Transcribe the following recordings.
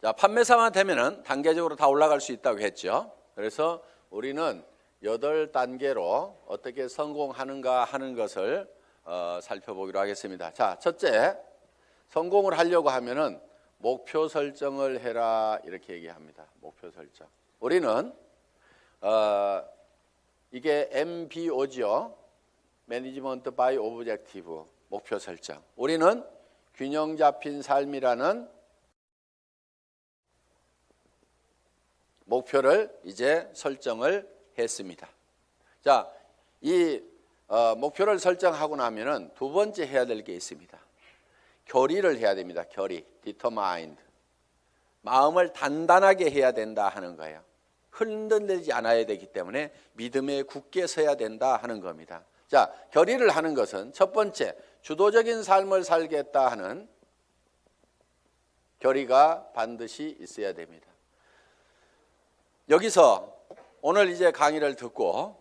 자, 판매사만 되면은 단계적으로 다 올라갈 수 있다고 했죠. 그래서 우리는 8단계로 어떻게 성공하는가 하는 것을 살펴보기로 하겠습니다. 자, 첫째, 성공을 하려고 하면은 목표 설정을 해라 이렇게 얘기합니다. 목표 설정. 우리는 이게 MBO죠. Management by Objective, 목표 설정. 우리는 균형 잡힌 삶이라는 목표를 이제 설정을 했습니다. 자, 이 목표를 설정하고 나면은 두 번째 해야 될 게 있습니다. 결의를 해야 됩니다. 결의, determined. 마음을 단단하게 해야 된다 하는 거예요. 흔들리지 않아야 되기 때문에 믿음에 굳게 서야 된다 하는 겁니다. 자, 결의를 하는 것은 첫 번째, 주도적인 삶을 살겠다 하는 결의가 반드시 있어야 됩니다. 여기서 오늘 이제 강의를 듣고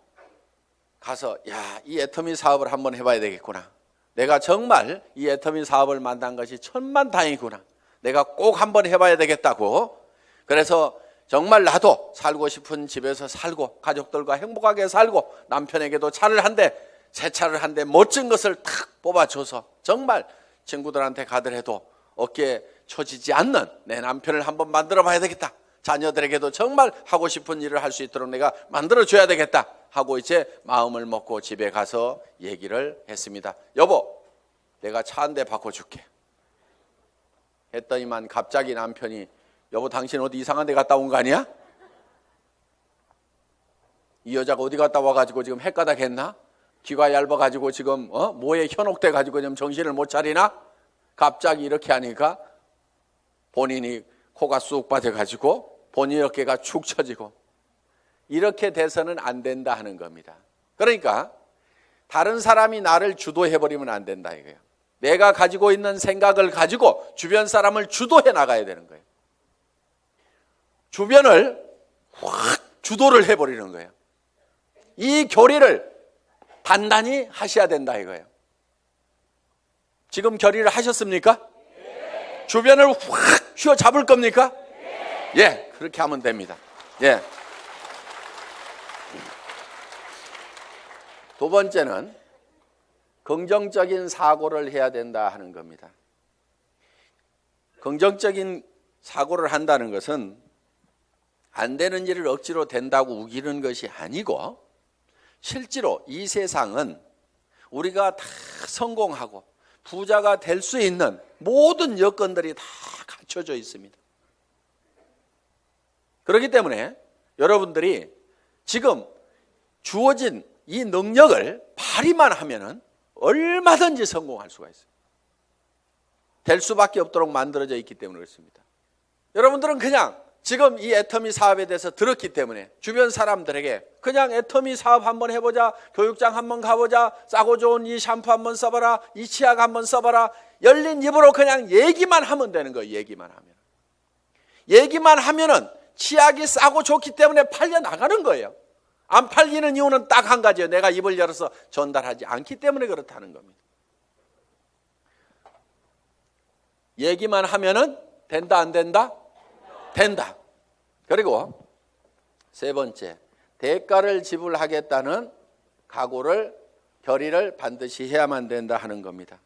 가서 이 애터미 사업을 한번 해봐야 되겠구나. 내가 정말 이 애터미 사업을 만난 것이 천만다행이구나. 내가 꼭 한번 해봐야 되겠다고. 그래서 정말 나도 살고 싶은 집에서 살고 가족들과 행복하게 살고 남편에게도 차를 한 대, 새 차를 한 대 멋진 것을 탁 뽑아줘서 정말 친구들한테 가더라도 어깨에 처지지 않는 내 남편을 한번 만들어 봐야 되겠다. 자녀들에게도 정말 하고 싶은 일을 할 수 있도록 내가 만들어줘야 되겠다 하고 이제 마음을 먹고 집에 가서 얘기를 했습니다. 여보, 내가 차 한 대 바꿔줄게 했더니만 갑자기 남편이 여보, 당신 어디 이상한 데 갔다 온 거 아니야? 이 여자가 어디 갔다 와가지고 지금 헷가닥 했나? 귀가 얇아가지고 지금 뭐에 현혹돼 가지고 지금 정신을 못 차리나? 갑자기 이렇게 하니까 본인이 코가 쑥 빠져가지고 본인 어깨가 축 처지고 이렇게 돼서는 안 된다 하는 겁니다. 그러니까 다른 사람이 나를 주도해버리면 안 된다 이거예요. 내가 가지고 있는 생각을 가지고 주변 사람을 주도해 나가야 되는 거예요. 주변을 확 주도를 해버리는 거예요. 이 결의를 단단히 하셔야 된다 이거예요. 지금 결의를 하셨습니까? 네. 주변을 확 휘어잡을 겁니까? 네. 예, 그렇게 하면 됩니다. 예. 두 번째는 긍정적인 사고를 해야 된다 하는 겁니다. 긍정적인 사고를 한다는 것은 안 되는 일을 억지로 된다고 우기는 것이 아니고 실제로 이 세상은 우리가 다 성공하고 부자가 될 수 있는 모든 여건들이 다 갖춰져 있습니다. 그렇기 때문에 여러분들이 지금 주어진 이 능력을 발휘만 하면은 얼마든지 성공할 수가 있어요. 될 수밖에 없도록 만들어져 있기 때문에 그렇습니다. 여러분들은 그냥 지금 이 애터미 사업에 대해서 들었기 때문에 주변 사람들에게 그냥 애터미 사업 한번 해보자, 교육장 한번 가보자, 싸고 좋은 이 샴푸 한번 써봐라, 이 치약 한번 써봐라, 열린 입으로 그냥 얘기만 하면 되는 거예요. 얘기만 하면은 치약이 싸고 좋기 때문에 팔려 나가는 거예요. 안 팔리는 이유는 딱 한 가지예요. 내가 입을 열어서 전달하지 않기 때문에 그렇다는 겁니다. 얘기만 하면은 된다 안 된다? 된다. 그리고 세 번째, 대가를 지불하겠다는 각오를, 결의를 반드시 해야만 된다 하는 겁니다.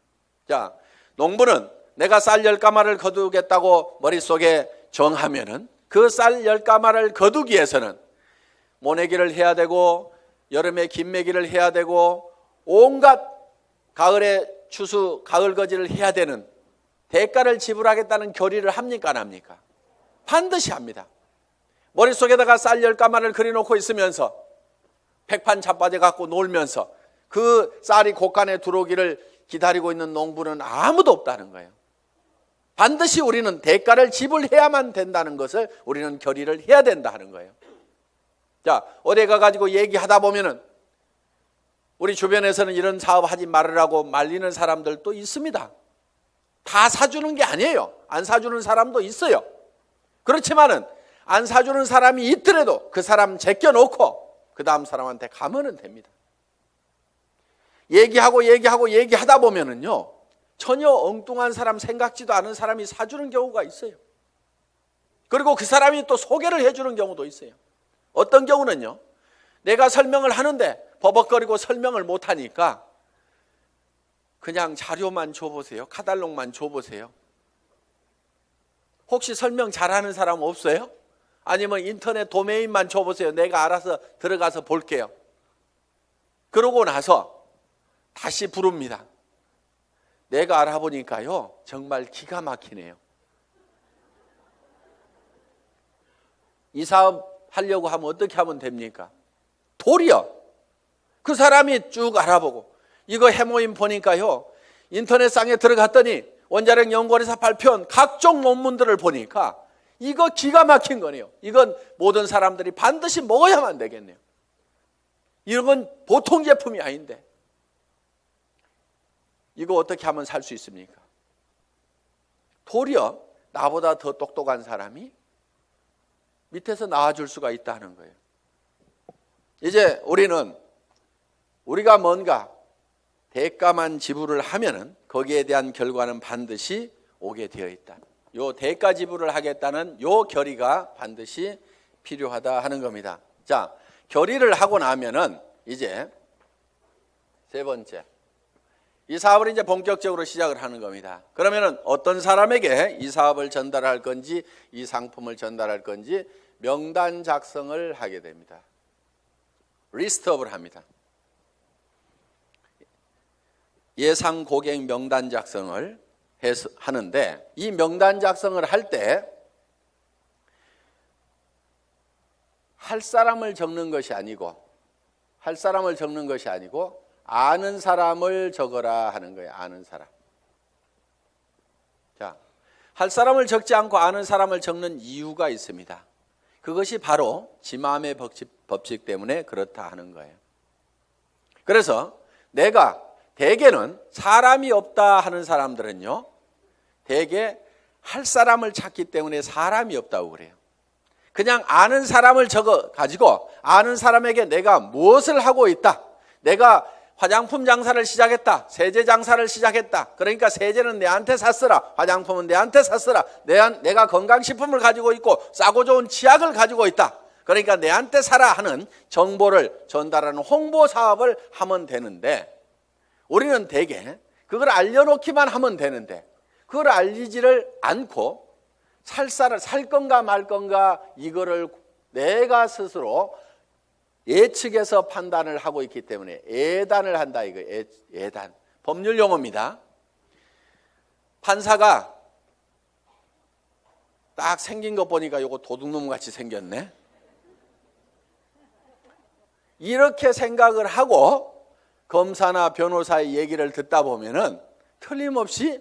자, 농부는 내가 쌀 10가마를 거두겠다고 머릿속에 정하면은 그 쌀 10가마를 거두기 위해서는 모내기를 해야 되고 여름에 김매기를 해야 되고 온갖 가을에 추수, 가을거지를 해야 되는 대가를 지불하겠다는 결의를 합니까 안 합니까? 반드시 합니다. 머릿속에다가 쌀 10가마를 그려놓고 있으면서 백판 자빠져 갖고 놀면서 그 쌀이 곳간에 들어오기를 기다리고 있는 농부는 아무도 없다는 거예요. 반드시 우리는 대가를 지불해야만 된다는 것을 우리는 결의를 해야 된다 하는 거예요. 자, 어디 가가지고 얘기하다 보면은 우리 주변에서는 이런 사업 하지 말으라고 말리는 사람들도 있습니다. 다 사주는 게 아니에요. 안 사주는 사람도 있어요. 그렇지만은 안 사주는 사람이 있더라도 그 사람 제껴놓고 그 다음 사람한테 가면은 됩니다. 얘기하다 보면은요, 전혀 엉뚱한 사람, 생각지도 않은 사람이 사주는 경우가 있어요. 그리고 그 사람이 또 소개를 해주는 경우도 있어요. 어떤 경우는요, 내가 설명을 하는데 버벅거리고 설명을 못하니까 그냥 자료만 줘보세요. 카탈로그만 줘보세요. 혹시 설명 잘하는 사람 없어요? 아니면 인터넷 도메인만 줘보세요. 내가 알아서 들어가서 볼게요. 그러고 나서 다시 부릅니다. 내가 알아보니까요, 정말 기가 막히네요. 이 사업 하려고 하면 어떻게 하면 됩니까? 도리어 그 사람이 쭉 알아보고, 이거 해모임 보니까요, 인터넷상에 들어갔더니 원자력 연구원에서 발표한 각종 논문들을 보니까 이거 기가 막힌 거네요. 이건 모든 사람들이 반드시 먹어야만 되겠네요. 이런 건 보통 제품이 아닌데 이거 어떻게 하면 살 수 있습니까? 도리어 나보다 더 똑똑한 사람이 밑에서 나와줄 수가 있다는 거예요. 이제 우리가 뭔가 대가만 지불을 하면은 거기에 대한 결과는 반드시 오게 되어 있다. 요 대가 지불을 하겠다는 요 결의가 반드시 필요하다 하는 겁니다. 자, 결의를 하고 나면은 이제 세 번째, 이 사업을 이제 본격적으로 시작을 하는 겁니다. 그러면은 어떤 사람에게 이 사업을 전달할 건지, 이 상품을 전달할 건지 명단 작성을 하게 됩니다. 리스트업을 합니다. 예상 고객 명단 작성을 하는데, 이 명단 작성을 할 때 할 사람을 적는 것이 아니고 아는 사람을 적어라 하는 거예요. 아는 사람. 자, 할 사람을 적지 않고 아는 사람을 적는 이유가 있습니다. 그것이 바로 지마음의 법칙 때문에 그렇다 하는 거예요. 그래서 내가 대개는 사람이 없다 하는 사람들은요, 대개 할 사람을 찾기 때문에 사람이 없다고 그래요. 그냥 아는 사람을 적어 가지고 아는 사람에게 내가 무엇을 하고 있다, 내가 화장품 장사를 시작했다, 세제 장사를 시작했다, 그러니까 세제는 내한테 샀으라, 화장품은 내한테 샀으라, 내가 건강식품을 가지고 있고 싸고 좋은 치약을 가지고 있다, 그러니까 내한테 사라 하는 정보를 전달하는 홍보 사업을 하면 되는데, 우리는 대개 그걸 알려놓기만 하면 되는데 그걸 알리지를 않고 살 건가 말 건가 이거를 내가 스스로 예측해서 판단을 하고 있기 때문에 예단을 한다, 이거 예단. 법률 용어입니다. 판사가 딱 생긴 거 보니까 이거 도둑놈 같이 생겼네. 이렇게 생각을 하고 검사나 변호사의 얘기를 듣다 보면은 틀림없이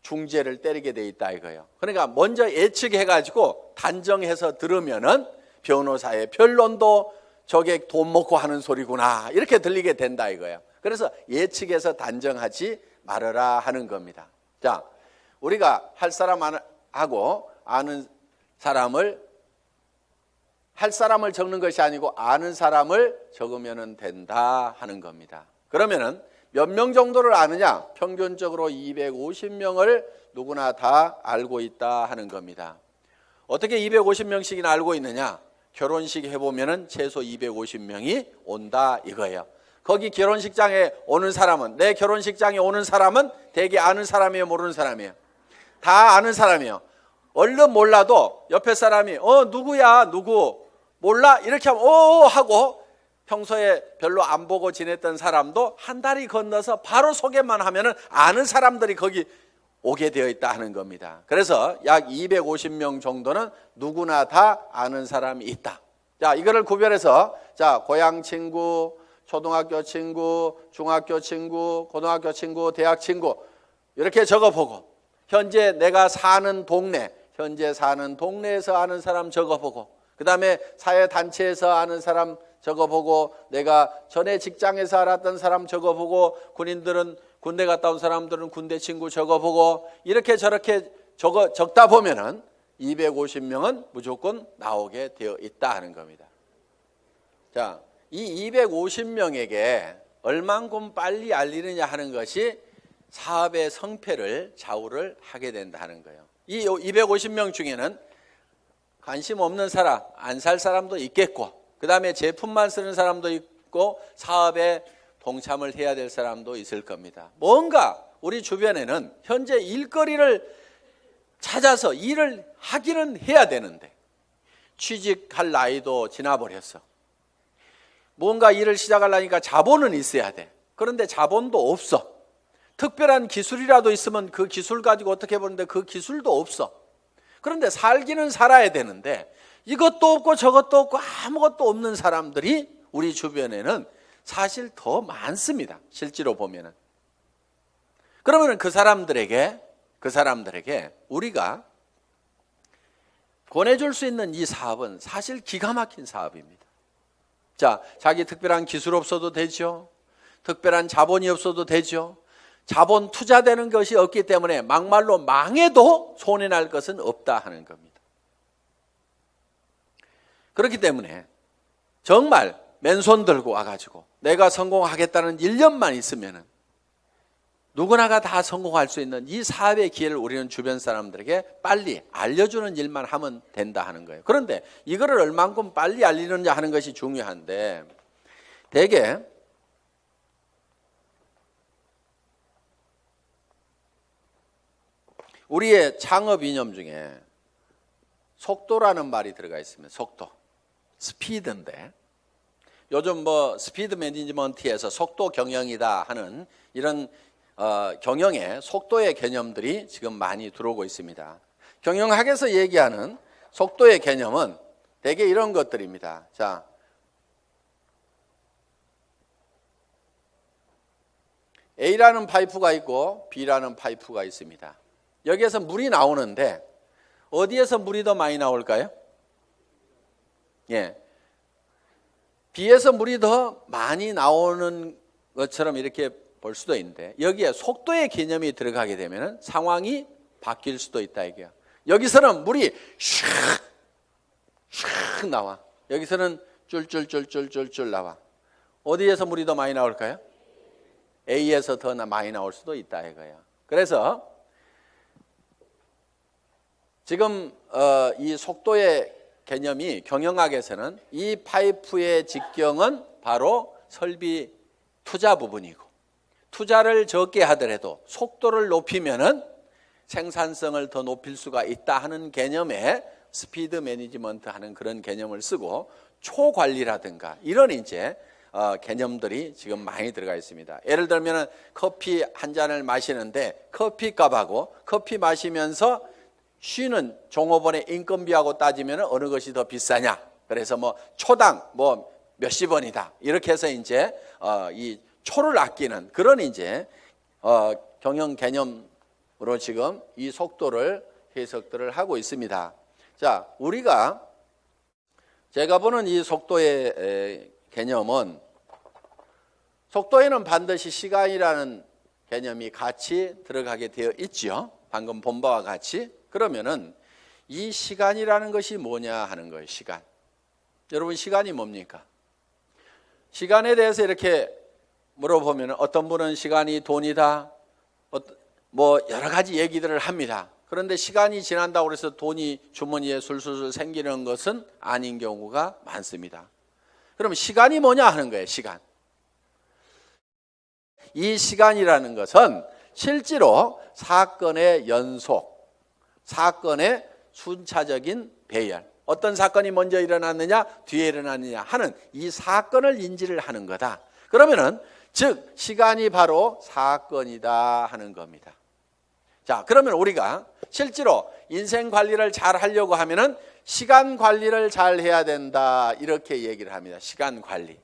중재를 때리게 돼 있다 이거예요. 그러니까 먼저 예측해가지고 단정해서 들으면은 변호사의 변론도 저게 돈 먹고 하는 소리구나 이렇게 들리게 된다 이거예요. 그래서 예측해서 단정하지 말아라 하는 겁니다. 자, 우리가 할 사람하고 아는 사람을, 할 사람을 적는 것이 아니고 아는 사람을 적으면 된다 하는 겁니다. 그러면은 몇 명 정도를 아느냐? 평균적으로 250명을 누구나 다 알고 있다 하는 겁니다. 어떻게 250명씩이나 알고 있느냐? 결혼식 해보면은 최소 250명이 온다 이거예요. 거기 결혼식장에 오는 사람은, 내 결혼식장에 오는 사람은 대개 아는 사람이에요, 모르는 사람이에요? 다 아는 사람이에요. 얼른 몰라도 옆에 사람이 누구야, 누구 몰라? 이렇게 하면 하고, 평소에 별로 안 보고 지냈던 사람도 한 다리 건너서 바로 소개만 하면은 아는 사람들이 거기 오게 되어 있다 하는 겁니다. 그래서 약 250명 정도는 누구나 다 아는 사람이 있다. 자, 이거를 구별해서, 자, 고향 친구, 초등학교 친구, 중학교 친구, 고등학교 친구, 대학 친구 이렇게 적어보고, 현재 내가 사는 동네, 현재 사는 동네에서 아는 사람 적어보고, 그 다음에 사회단체에서 아는 사람 적어보고, 내가 전에 직장에서 알았던 사람 적어보고, 군인들은 군대 갔다 온 사람들은 군대 친구 적어보고, 이렇게 저렇게 적다 보면은 250명은 무조건 나오게 되어 있다 하는 겁니다. 자, 이 250명에게 얼만큼 빨리 알리느냐 하는 것이 사업의 성패를 좌우를 하게 된다는 거예요. 이 250명 중에는 관심 없는 사람, 안 살 사람도 있겠고, 그 다음에 제품만 쓰는 사람도 있고, 사업에 동참을 해야 될 사람도 있을 겁니다. 뭔가 우리 주변에는 현재 일거리를 찾아서 일을 하기는 해야 되는데 취직할 나이도 지나버렸어. 뭔가 일을 시작하려니까 자본은 있어야 돼. 그런데 자본도 없어. 특별한 기술이라도 있으면 그 기술 가지고 어떻게 보는데 그 기술도 없어. 그런데 살기는 살아야 되는데 이것도 없고 저것도 없고 아무것도 없는 사람들이 우리 주변에는 사실 더 많습니다. 실제로 보면은. 그러면 그 사람들에게 우리가 권해줄 수 있는 이 사업은 사실 기가 막힌 사업입니다. 자, 자기 특별한 기술 없어도 되죠. 특별한 자본이 없어도 되죠. 자본 투자되는 것이 없기 때문에 막말로 망해도 손해날 것은 없다 하는 겁니다. 그렇기 때문에 정말 맨손 들고 와가지고 내가 성공하겠다는 1년만 있으면은 누구나가 다 성공할 수 있는 이 사업의 기회를 우리는 주변 사람들에게 빨리 알려주는 일만 하면 된다 하는 거예요. 그런데 이거를 얼만큼 빨리 알리느냐 하는 것이 중요한데 대개 우리의 창업 이념 중에 속도라는 말이 들어가 있습니다. 속도, 스피드인데 요즘 뭐 스피드 매니지먼트에서 속도 경영이다 하는 이런 경영의 속도의 개념들이 지금 많이 들어오고 있습니다. 경영학에서 얘기하는 속도의 개념은 대개 이런 것들입니다. 자, A라는 파이프가 있고 B라는 파이프가 있습니다. 여기에서 물이 나오는데 어디에서 물이 더 많이 나올까요? 예, B에서 물이 더 많이 나오는 것처럼 이렇게 볼 수도 있는데 여기에 속도의 개념이 들어가게 되면 상황이 바뀔 수도 있다 이게요. 여기서는 물이 슉 나와. 여기서는 쫄쫄쫄쫄쫄쫄 나와. 어디에서 물이 더 많이 나올까요? A에서 더 많이 나올 수도 있다 이거예요. 그래서 지금 이 속도의 개념이 경영학에서는 이 파이프의 직경은 바로 설비 투자 부분이고 투자를 적게 하더라도 속도를 높이면은 생산성을 더 높일 수가 있다 하는 개념의 스피드 매니지먼트 하는 그런 개념을 쓰고 초관리라든가 이런 이제 개념들이 지금 많이 들어가 있습니다. 예를 들면 커피 한 잔을 마시는데 커피 값하고 커피 마시면서 쉬는 종업원의 인건비하고 따지면 어느 것이 더 비싸냐? 그래서 뭐 초당 뭐 몇십 원이다. 이렇게 해서 이제 이 초를 아끼는 그런 이제 경영 개념으로 지금 이 속도를 해석들을 하고 있습니다. 자, 우리가 제가 보는 이 속도의 개념은 속도에는 반드시 시간이라는 개념이 같이 들어가게 되어 있죠. 방금 본 바와 같이. 그러면은 이 시간이라는 것이 뭐냐 하는 거예요. 시간. 여러분 시간이 뭡니까? 시간에 대해서 이렇게 물어보면 어떤 분은 시간이 돈이다. 뭐 여러 가지 얘기들을 합니다. 그런데 시간이 지난다고 해서 돈이 주머니에 술술 생기는 것은 아닌 경우가 많습니다. 그럼 시간이 뭐냐 하는 거예요. 시간. 이 시간이라는 것은 실제로 사건의 연속, 사건의 순차적인 배열, 어떤 사건이 먼저 일어났느냐 뒤에 일어났느냐 하는 이 사건을 인지를 하는 거다. 그러면은 즉 시간이 바로 사건이다 하는 겁니다. 자, 그러면 우리가 실제로 인생 관리를 잘 하려고 하면은 시간 관리를 잘 해야 된다 이렇게 얘기를 합니다. 시간 관리.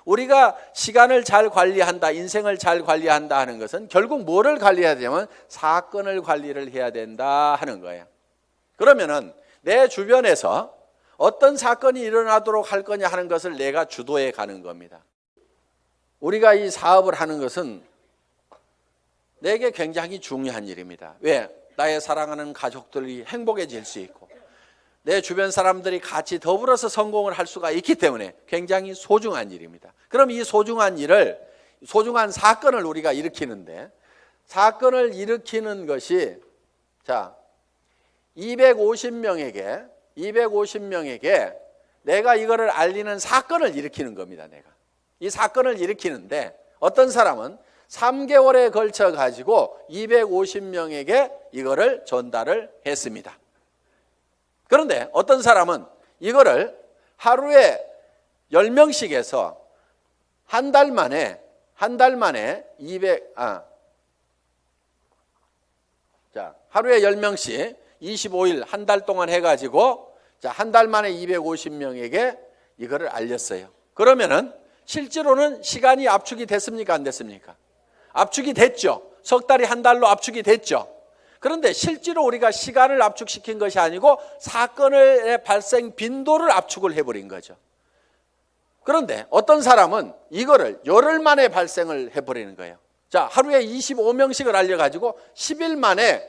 우리가 시간을 잘 관리한다, 인생을 잘 관리한다 하는 것은 결국 뭐를 관리해야 되냐면 사건을 관리를 해야 된다 하는 거예요. 그러면은 내 주변에서 어떤 사건이 일어나도록 할 거냐 하는 것을 내가 주도해 가는 겁니다. 우리가 이 사업을 하는 것은 내게 굉장히 중요한 일입니다. 왜? 나의 사랑하는 가족들이 행복해질 수 있고 내 주변 사람들이 같이 더불어서 성공을 할 수가 있기 때문에 굉장히 소중한 일입니다. 그럼 이 소중한 일을, 소중한 사건을 우리가 일으키는데 사건을 일으키는 것이 자 250명에게 250명에게 내가 이거를 알리는 사건을 일으키는 겁니다. 내가 이 사건을 일으키는데 어떤 사람은 3개월에 걸쳐 가지고 250명에게 이거를 전달을 했습니다. 그런데 어떤 사람은 이거를 하루에 10명씩 해서 한 달 만에 200 하루에 10명씩 25일 한 달 동안 해가지고 한 달 만에 250명에게 이거를 알렸어요. 그러면은 실제로는 시간이 압축이 됐습니까? 안 됐습니까? 압축이 됐죠. 석 달이 한 달로 압축이 됐죠. 그런데 실제로 우리가 시간을 압축시킨 것이 아니고 사건의 발생 빈도를 압축을 해버린 거죠. 그런데 어떤 사람은 이거를 열흘 만에 발생을 해버리는 거예요. 자, 하루에 25명씩을 알려가지고 10일 만에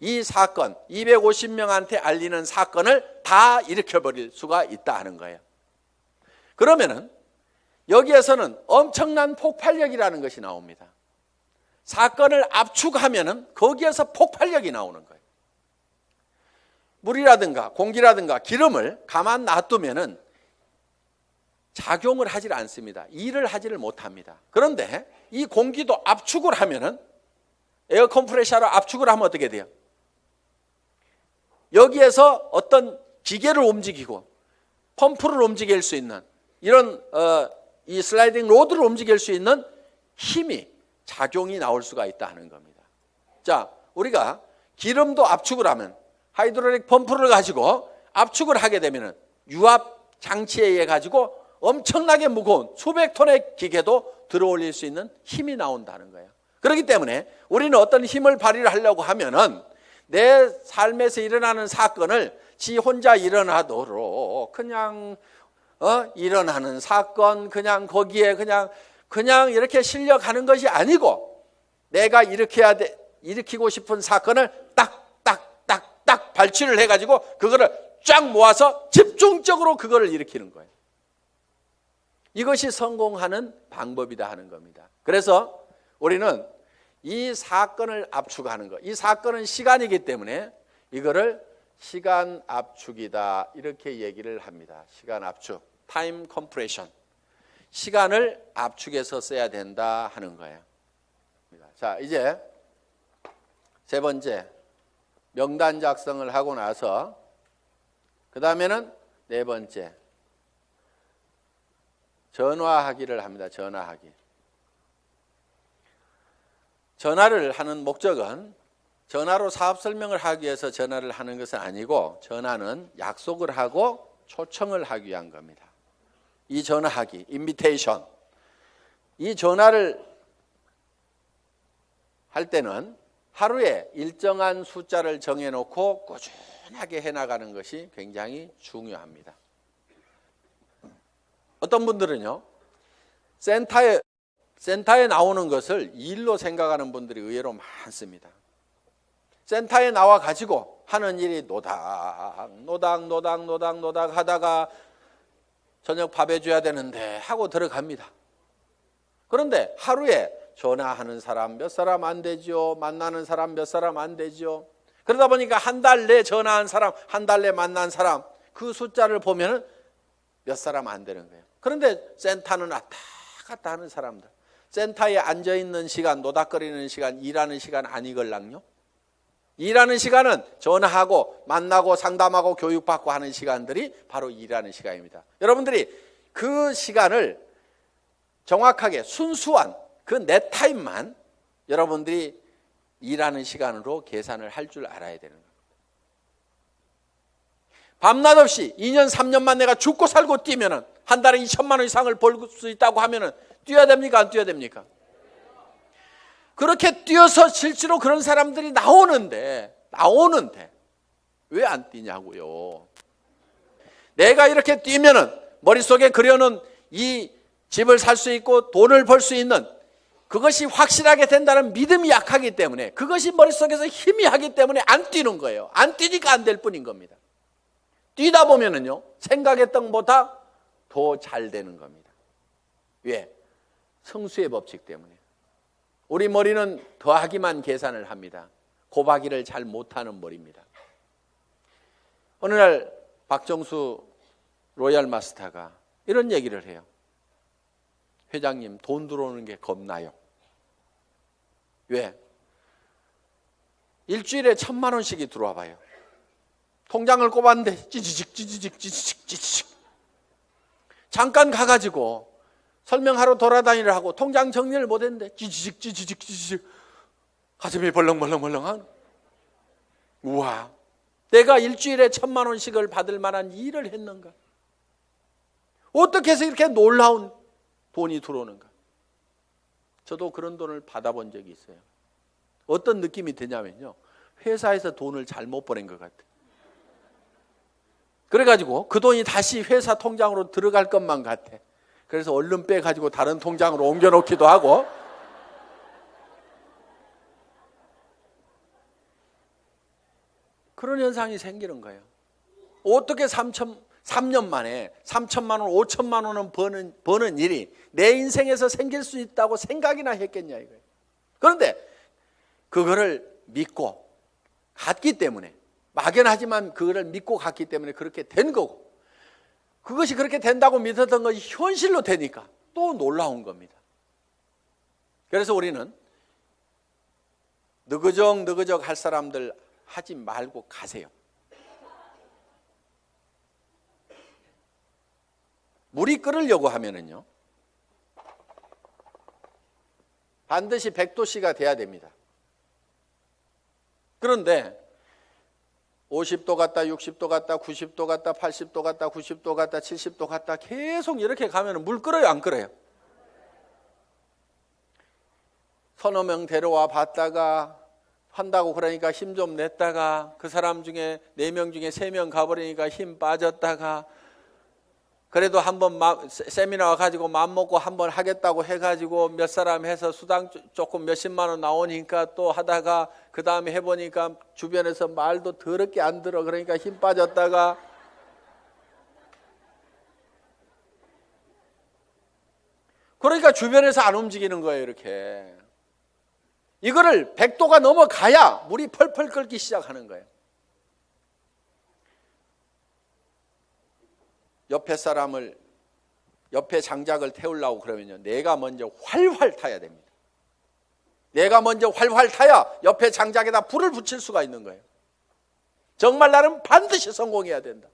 이 사건, 250명한테 알리는 사건을 다 일으켜버릴 수가 있다 하는 거예요. 그러면은 여기에서는 엄청난 폭발력이라는 것이 나옵니다. 사건을 압축하면은 거기에서 폭발력이 나오는 거예요. 물이라든가 공기라든가 기름을 가만 놔두면은 작용을 하질 않습니다. 일을 하지를 못합니다. 그런데 이 공기도 압축을 하면은 에어 컴프레셔로 압축을 하면 어떻게 돼요? 여기에서 어떤 기계를 움직이고 펌프를 움직일 수 있는 이런 이 슬라이딩 로드를 움직일 수 있는 힘이 작용이 나올 수가 있다 하는 겁니다. 자, 우리가 기름도 압축을 하면 하이드롤릭 펌프를 가지고 압축을 하게 되면은 유압 장치에 의해 가지고 엄청나게 무거운 수백 톤의 기계도 들어올릴 수 있는 힘이 나온다는 거예요. 그렇기 때문에 우리는 어떤 힘을 발휘를 하려고 하면은 내 삶에서 일어나는 사건을 지 혼자 일어나도록 그냥 일어나는 사건 그냥 거기에 그냥 이렇게 실려가는 것이 아니고 내가 일으키고 싶은 사건을 딱 발치를 해가지고 그거를 쫙 모아서 집중적으로 그거를 일으키는 거예요. 이것이 성공하는 방법이다 하는 겁니다. 그래서 우리는 이 사건을 압축하는 것, 이 사건은 시간이기 때문에 이거를 시간 압축이다 이렇게 얘기를 합니다. 시간 압축, 타임 컴프레션. 시간을 압축해서 써야 된다 하는 거예요. 자, 이제 세 번째 명단 작성을 하고 나서 그 다음에는 네 번째 전화하기를 합니다. 전화하기. 전화를 하는 목적은 전화로 사업 설명을 하기 위해서 전화를 하는 것은 아니고 전화는 약속을 하고 초청을 하기 위한 겁니다. 이 전화하기, 인비테이션. 이 전화를 할 때는 하루에 일정한 숫자를 정해놓고 꾸준하게 해나가는 것이 굉장히 중요합니다. 어떤 분들은요, 센터에 나오는 것을 일로 생각하는 분들이 의외로 많습니다. 센터에 나와 가지고 하는 일이 노닥 하다가 저녁 밥 해줘야 되는데 하고 들어갑니다. 그런데 하루에 전화하는 사람 몇 사람 안 되죠. 만나는 사람 몇 사람 안 되죠. 그러다 보니까 한 달 내 전화한 사람, 한 달 내 만난 사람 그 숫자를 보면은 몇 사람 안 되는 거예요. 그런데 센터는 왔다 갔다 하는 사람들, 센터에 앉아있는 시간, 노닥거리는 시간, 일하는 시간 아니걸랑요? 일하는 시간은 전화하고 만나고 상담하고 교육받고 하는 시간들이 바로 일하는 시간입니다. 여러분들이 그 시간을 정확하게 순수한 그 내 타임만 여러분들이 일하는 시간으로 계산을 할 줄 알아야 되는 겁니다. 밤낮 없이 2년 3년만 내가 죽고 살고 뛰면은 한 달에 2천만 원 이상을 벌 수 있다고 하면은 뛰어야 됩니까? 안 뛰어야 됩니까? 그렇게 뛰어서 실제로 그런 사람들이 나오는데 왜 안 뛰냐고요. 내가 이렇게 뛰면은 머릿속에 그려놓은 이 집을 살 수 있고 돈을 벌 수 있는 그것이 확실하게 된다는 믿음이 약하기 때문에 그것이 머릿속에서 희미하기 때문에 안 뛰는 거예요. 안 뛰니까 안 될 뿐인 겁니다. 뛰다 보면은요, 생각했던 것보다 더 잘 되는 겁니다. 왜? 성수의 법칙 때문에. 우리 머리는 더하기만 계산을 합니다. 곱하기를 잘 못하는 머리입니다. 어느 날 박정수 로얄 마스터가 이런 얘기를 해요. 회장님, 돈 들어오는 게 겁나요. 왜? 일주일에 1,000만 원씩이 들어와 봐요. 통장을 꼽았는데 찌지직 잠깐 가가지고 설명하러 돌아다니려 하고 통장 정리를 못했는데 찌지직 가슴이 벌렁벌렁한. 우와, 내가 일주일에 1,000만 원씩을 받을 만한 일을 했는가? 어떻게 해서 이렇게 놀라운 돈이 들어오는가? 저도 그런 돈을 받아본 적이 있어요. 어떤 느낌이 드냐면요, 회사에서 돈을 잘못 보낸 것 같아요. 그래가지고 그 돈이 다시 회사 통장으로 들어갈 것만 같아. 그래서 얼른 빼가지고 다른 통장으로 옮겨놓기도 하고. 그런 현상이 생기는 거예요. 어떻게 3년 만에 3천만 원, 5천만 원은 버는 일이 내 인생에서 생길 수 있다고 생각이나 했겠냐 이거예요. 그런데 그거를 믿고 갔기 때문에, 막연하지만 그거를 믿고 갔기 때문에 그렇게 된 거고, 그것이 그렇게 된다고 믿었던 것이 현실로 되니까 또 놀라운 겁니다. 그래서 우리는 느그적 할 사람들 하지 말고 가세요. 물이 끓으려고 하면은요, 반드시 100도씨가 돼야 됩니다. 그런데 50도 갔다 60도 갔다 90도 갔다 80도 갔다 90도 갔다 70도 갔다 계속 이렇게 가면 물 끓어요, 안 끓어요? 서너 명 데려와 봤다가 한다고 그러니까 힘 좀 냈다가 그 사람 중에 4명 중에 3명 가버리니까 힘 빠졌다가, 그래도 한번 세미나 가지고 맘먹고 한번 하겠다고 해가지고 몇 사람 해서 수당 조금 몇십만 원 나오니까 또 하다가 그 다음에 해보니까 주변에서 말도 더럽게 안 들어. 그러니까 힘 빠졌다가, 그러니까 주변에서 안 움직이는 거예요. 이렇게 이거를 100도가 넘어가야 물이 펄펄 끓기 시작하는 거예요. 옆에 장작을 태우려고 그러면요, 내가 먼저 활활 타야 됩니다. 내가 먼저 활활 타야 옆에 장작에다 불을 붙일 수가 있는 거예요. 정말 나는 반드시 성공해야 된다.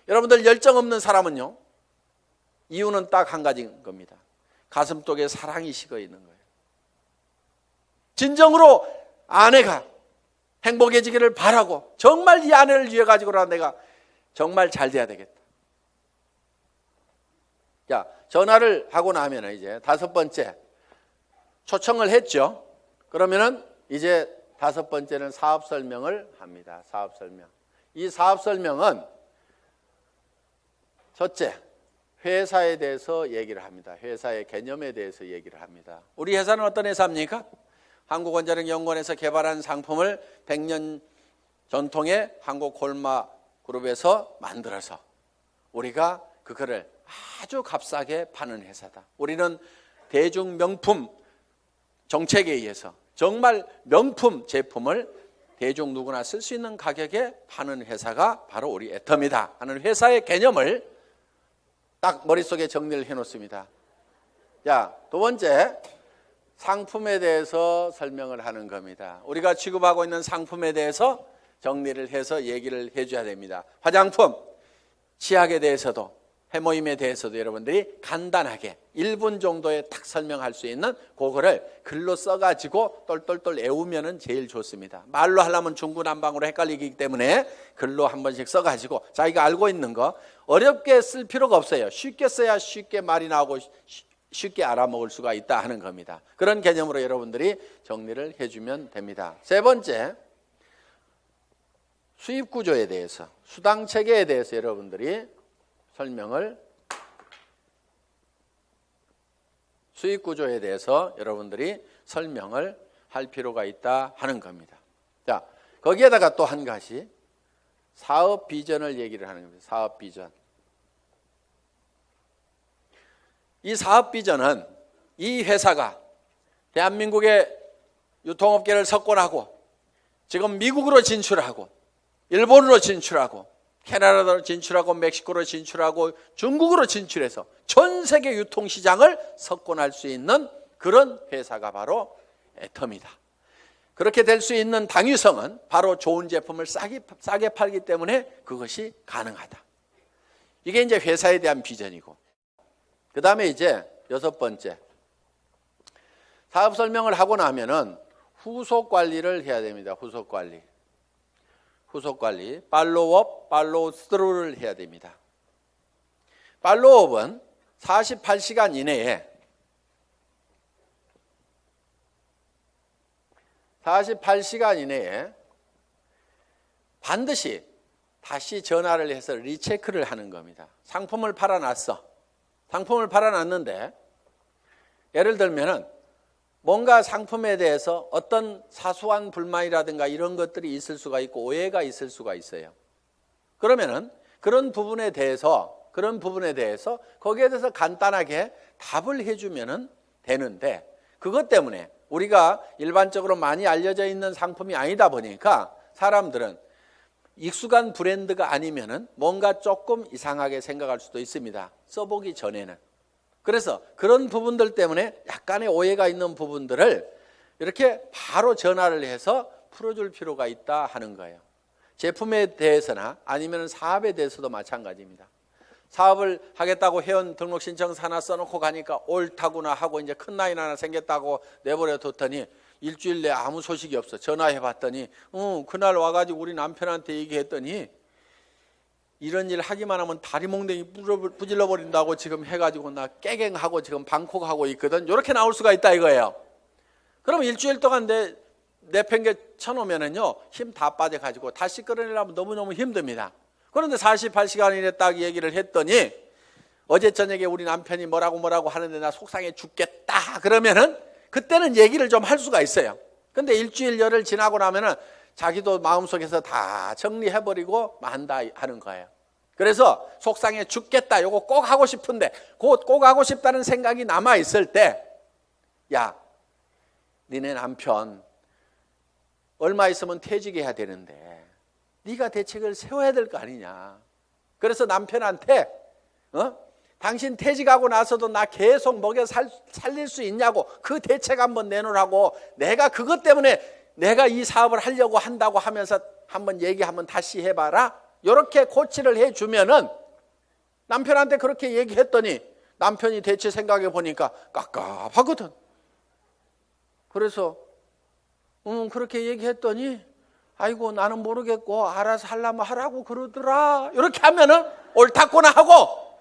여러분들, 열정 없는 사람은요, 이유는 딱 한 가지인 겁니다. 가슴속에 사랑이 식어 있는 거예요. 진정으로 아내가 행복해지기를 바라고, 정말 이 아내를 위해 가지고라도 내가 정말 잘 돼야 되겠다. 자, 전화를 하고 나면 이제 5번째 초청을 했죠. 그러면은 이제 5번째는 사업 설명을 합니다. 사업 설명. 이 사업 설명은 첫째, 회사에 대해서 얘기를 합니다. 회사의 개념에 대해서 얘기를 합니다. 우리 회사는 어떤 회사입니까? 한국원자력연구원에서 개발한 상품을 100년 전통의 한국콜마그룹에서 만들어서 우리가 그거를 아주 값싸게 파는 회사다. 우리는 대중 명품 정책에 의해서 정말 명품 제품을 대중 누구나 쓸 수 있는 가격에 파는 회사가 바로 우리 애터미다 하는 회사의 개념을 딱 머릿속에 정리를 해놓습니다. 자, 두 번째, 상품에 대해서 설명을 하는 겁니다. 우리가 취급하고 있는 상품에 대해서 정리를 해서 얘기를 해줘야 됩니다. 화장품, 치약에 대해서도, 해모임에 대해서도 여러분들이 간단하게 1분 정도에 딱 설명할 수 있는 그거를 글로 써가지고 똘똘똘 외우면 제일 좋습니다. 말로 하려면 중구난방으로 헷갈리기 때문에 글로 한 번씩 써가지고 자기가 알고 있는 거 어렵게 쓸 필요가 없어요. 쉽게 써야 쉽게 말이 나오고 쉽게 알아먹을 수가 있다 하는 겁니다. 그런 개념으로 여러분들이 정리를 해주면 됩니다. 세 번째, 수입 구조에 대해서, 수당 체계에 대해서 여러분들이 설명을, 수입 구조에 대해서 여러분들이 설명을 할 필요가 있다 하는 겁니다. 자, 거기에다가 또 한 가지 사업 비전을 얘기를 하는 겁니다. 사업 비전. 이 사업 비전은 이 회사가 대한민국의 유통업계를 석권하고 지금 미국으로 진출하고 일본으로 진출하고 캐나다로 진출하고 멕시코로 진출하고 중국으로 진출해서 전 세계 유통시장을 석권할 수 있는 그런 회사가 바로 애텀이다. 그렇게 될 수 있는 당위성은 바로 좋은 제품을 싸게 팔기 때문에 그것이 가능하다. 이게 이제 회사에 대한 비전이고, 그 다음에 이제 6번째, 사업 설명을 하고 나면은 후속 관리를 해야 됩니다. 후속 관리. 팔로우업, 팔로우 스루를 해야 됩니다. 팔로우업은 48시간 이내에 48시간 이내에 반드시 다시 전화를 해서 리체크를 하는 겁니다. 상품을 팔아놨어. 상품을 팔아놨는데 예를 들면은 뭔가 상품에 대해서 어떤 사소한 불만이라든가 이런 것들이 있을 수가 있고 오해가 있을 수가 있어요. 그러면은 그런 부분에 대해서 거기에 대해서 간단하게 답을 해주면은 되는데, 그것 때문에 우리가 일반적으로 많이 알려져 있는 상품이 아니다 보니까 사람들은 익숙한 브랜드가 아니면은 뭔가 조금 이상하게 생각할 수도 있습니다. 써보기 전에는. 그래서 그런 부분들 때문에 약간의 오해가 있는 부분들을 이렇게 바로 전화를 해서 풀어줄 필요가 있다 하는 거예요. 제품에 대해서나 아니면 사업에 대해서도 마찬가지입니다. 사업을 하겠다고 회원 등록 신청서 하나 써놓고 가니까 옳다구나 하고 이제 큰 라인 하나 생겼다고 내버려 뒀더니 일주일 내에 아무 소식이 없어. 전화해 봤더니 그날 와가지고 우리 남편한테 얘기했더니 이런 일 하기만 하면 다리 몽댕이 부질러 버린다고 지금 해가지고 나 깨갱하고 지금 방콕하고 있거든. 이렇게 나올 수가 있다 이거예요. 그럼 일주일 동안 내팽개 쳐놓으면은요 힘 다 빠져가지고 다시 끌어내려면 너무너무 힘듭니다. 그런데 48시간 이내 딱 얘기를 했더니 어제 저녁에 우리 남편이 뭐라고 하는데 나 속상해 죽겠다 그러면은 그때는 얘기를 좀 할 수가 있어요. 근데 일주일 열흘 지나고 나면은 자기도 마음속에서 다 정리해버리고 만다 하는 거예요. 그래서 속상해 죽겠다 요거 꼭 하고 싶은데 꼭 하고 싶다는 생각이 남아있을 때, 야 니네 남편 얼마 있으면 퇴직해야 되는데 네가 대책을 세워야 될 거 아니냐. 그래서 남편한테 당신 퇴직하고 나서도 나 계속 먹여 살릴 수 있냐고 그 대책 한번 내놓으라고, 내가 그것 때문에 내가 이 사업을 하려고 한다고 하면서 한번 한번 다시 해봐라. 이렇게 코치를 해주면은 남편한테 그렇게 얘기했더니 남편이 대체 생각해 보니까 깝깝하거든. 그래서 그렇게 얘기했더니 아이고 나는 모르겠고 알아서 하려면 하라고 그러더라. 이렇게 하면은 옳다구나 하고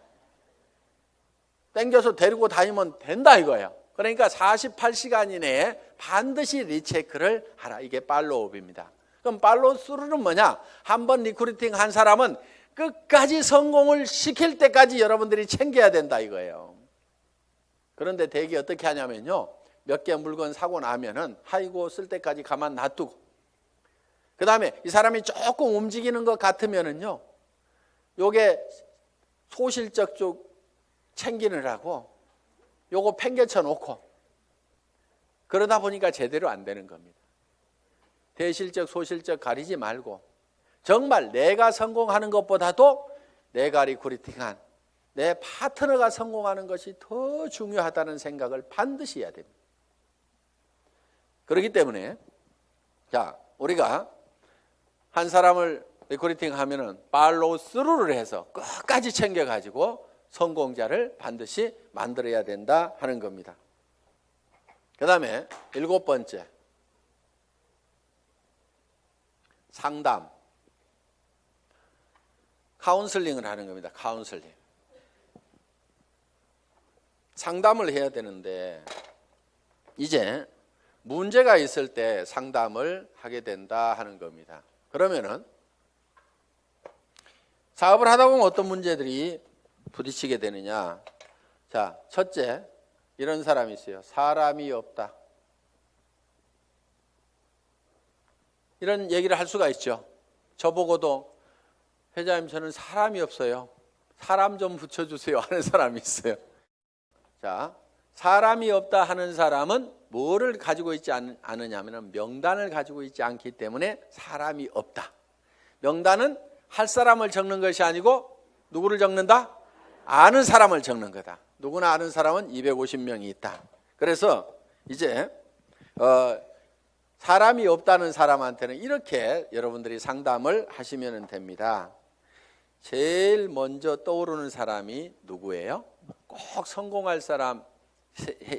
땡겨서 데리고 다니면 된다 이거예요. 그러니까 48시간 이내에 반드시 리체크를 하라. 이게 팔로우업입니다. 그럼 팔로우 스루는 뭐냐? 한번 리크루팅 한 사람은 끝까지 성공을 시킬 때까지 여러분들이 챙겨야 된다 이거예요. 그런데 대개 어떻게 하냐면요, 몇 개 물건 사고 나면은 아이고 쓸 때까지 가만 놔두고, 그 다음에 이 사람이 조금 움직이는 것 같으면은요 요게 소실적 쪽 챙기느라고 요거 팽개쳐 놓고 그러다 보니까 제대로 안 되는 겁니다. 대실적 소실적 가리지 말고 정말 내가 성공하는 것보다도 내가 리크루팅한 내 파트너가 성공하는 것이 더 중요하다는 생각을 반드시 해야 됩니다. 그렇기 때문에 자 우리가 한 사람을 리크루팅하면은 팔로우 스루를 해서 끝까지 챙겨가지고 성공자를 반드시 만들어야 된다 하는 겁니다. 그 다음에 7번째, 상담, 카운슬링을 하는 겁니다. 카운슬링. 상담을 해야 되는데 이제 문제가 있을 때 상담을 하게 된다 하는 겁니다. 그러면은 사업을 하다 보면 어떤 문제들이 부딪히게 되느냐. 자, 첫째, 이런 사람이 있어요. 사람이 없다. 이런 얘기를 할 수가 있죠. 저보고도 회장님 저는 사람이 없어요. 사람 좀 붙여주세요 하는 사람이 있어요. 자, 사람이 없다 하는 사람은 뭐를 가지고 있지 않느냐면 명단을 가지고 있지 않기 때문에 사람이 없다. 명단은 할 사람을 적는 것이 아니고 누구를 적는다? 아는 사람을 적는 거다. 누구나 아는 사람은 250명이 있다. 그래서 이제 사람이 없다는 사람한테는 이렇게 여러분들이 상담을 하시면 됩니다. 제일 먼저 떠오르는 사람이 누구예요? 꼭 성공할 사람,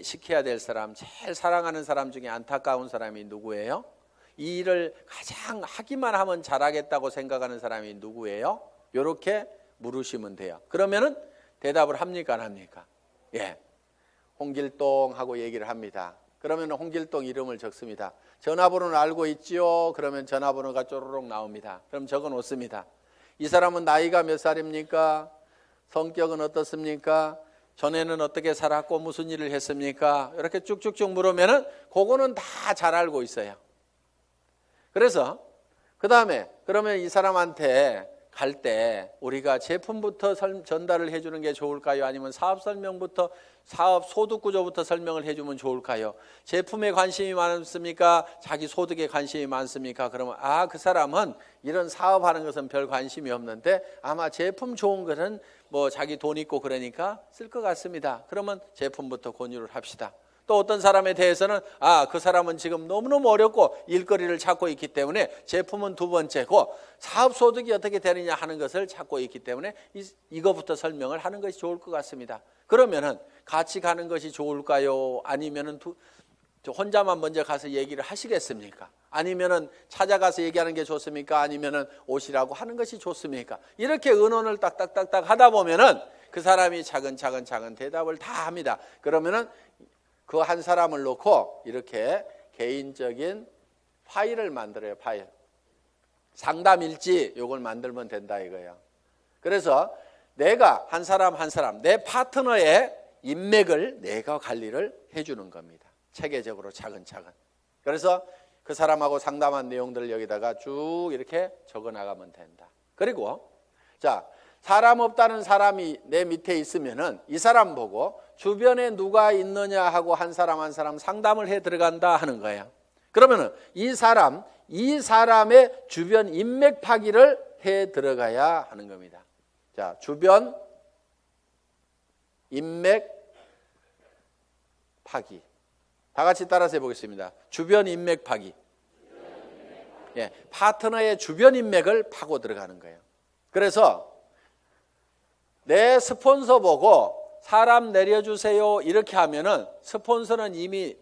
시켜야 될 사람, 제일 사랑하는 사람 중에 안타까운 사람이 누구예요? 이 일을 가장 하기만 하면 잘하겠다고 생각하는 사람이 누구예요? 이렇게 물으시면 돼요. 그러면은 대답을 합니까 안 합니까? 예, 홍길동 하고 얘기를 합니다. 그러면 홍길동 이름을 적습니다. 전화번호는 알고 있지요? 그러면 전화번호가 쪼르륵 나옵니다. 그럼 적어 놓습니다. 이 사람은 나이가 몇 살입니까? 성격은 어떻습니까? 전에는 어떻게 살았고 무슨 일을 했습니까? 이렇게 쭉쭉쭉 물으면은 그거는 다 잘 알고 있어요. 그래서 그 다음에 그러면 이 사람한테 갈 때 우리가 제품부터 전달을 해주는 게 좋을까요? 아니면 사업 설명부터 사업 소득 구조부터 설명을 해주면 좋을까요? 제품에 관심이 많습니까? 자기 소득에 관심이 많습니까? 그러면 그 사람은 이런 사업하는 것은 별 관심이 없는데 아마 제품 좋은 것은 뭐 자기 돈 있고 그러니까 쓸 것 같습니다. 그러면 제품부터 권유를 합시다. 또 어떤 사람에 대해서는 그 사람은 지금 너무너무 어렵고 일거리를 찾고 있기 때문에 제품은 두 번째고 사업 소득이 어떻게 되느냐 하는 것을 찾고 있기 때문에 이거부터 설명을 하는 것이 좋을 것 같습니다. 그러면은 같이 가는 것이 좋을까요? 아니면은 혼자만 먼저 가서 얘기를 하시겠습니까? 아니면은 찾아가서 얘기하는 게 좋습니까? 아니면은 오시라고 하는 것이 좋습니까? 이렇게 의논을 딱딱딱딱 하다 보면은 그 사람이 차근차근 대답을 다 합니다. 그러면은 그 한 사람을 놓고 이렇게 개인적인 파일을 만들어요. 파일. 상담일지 요걸 만들면 된다 이거예요. 그래서 내가 한 사람 내 파트너의 인맥을 내가 관리를 해주는 겁니다. 체계적으로 차근차근. 그래서 그 사람하고 상담한 내용들을 여기다가 쭉 이렇게 적어 나가면 된다. 그리고 자, 사람 없다는 사람이 내 밑에 있으면은 이 사람 보고 주변에 누가 있느냐 하고 한 사람 상담을 해 들어간다 하는 거예요. 그러면은 이 사람의 주변 인맥 파기를 해 들어가야 하는 겁니다. 자, 주변 인맥 파기. 다 같이 따라서 해보겠습니다. 주변 인맥 파기. 예, 파트너의 주변 인맥을 파고 들어가는 거예요. 그래서 내 스폰서 보고 사람 내려주세요 이렇게 하면은 스폰서는 이미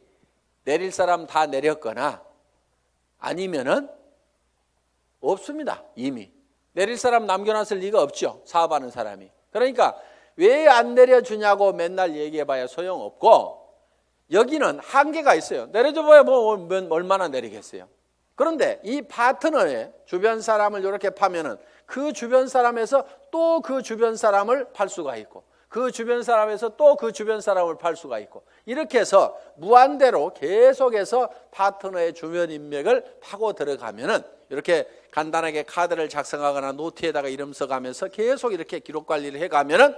내릴 사람 다 내렸거나 아니면은 없습니다. 이미 내릴 사람 남겨놨을 리가 없죠. 사업하는 사람이. 그러니까 왜 안 내려주냐고 맨날 얘기해봐야 소용없고 여기는 한계가 있어요. 내려줘봐야 뭐 얼마나 내리겠어요. 그런데 이 파트너의 주변 사람을 이렇게 파면은 그 주변 사람에서 또 그 주변 사람을 팔 수가 있고 그 주변 사람에서 또 그 주변 사람을 팔 수가 있고 이렇게 해서 무한대로 계속해서 파트너의 주변 인맥을 파고 들어가면은 이렇게 간단하게 카드를 작성하거나 노트에다가 이름 써가면서 계속 이렇게 기록 관리를 해가면은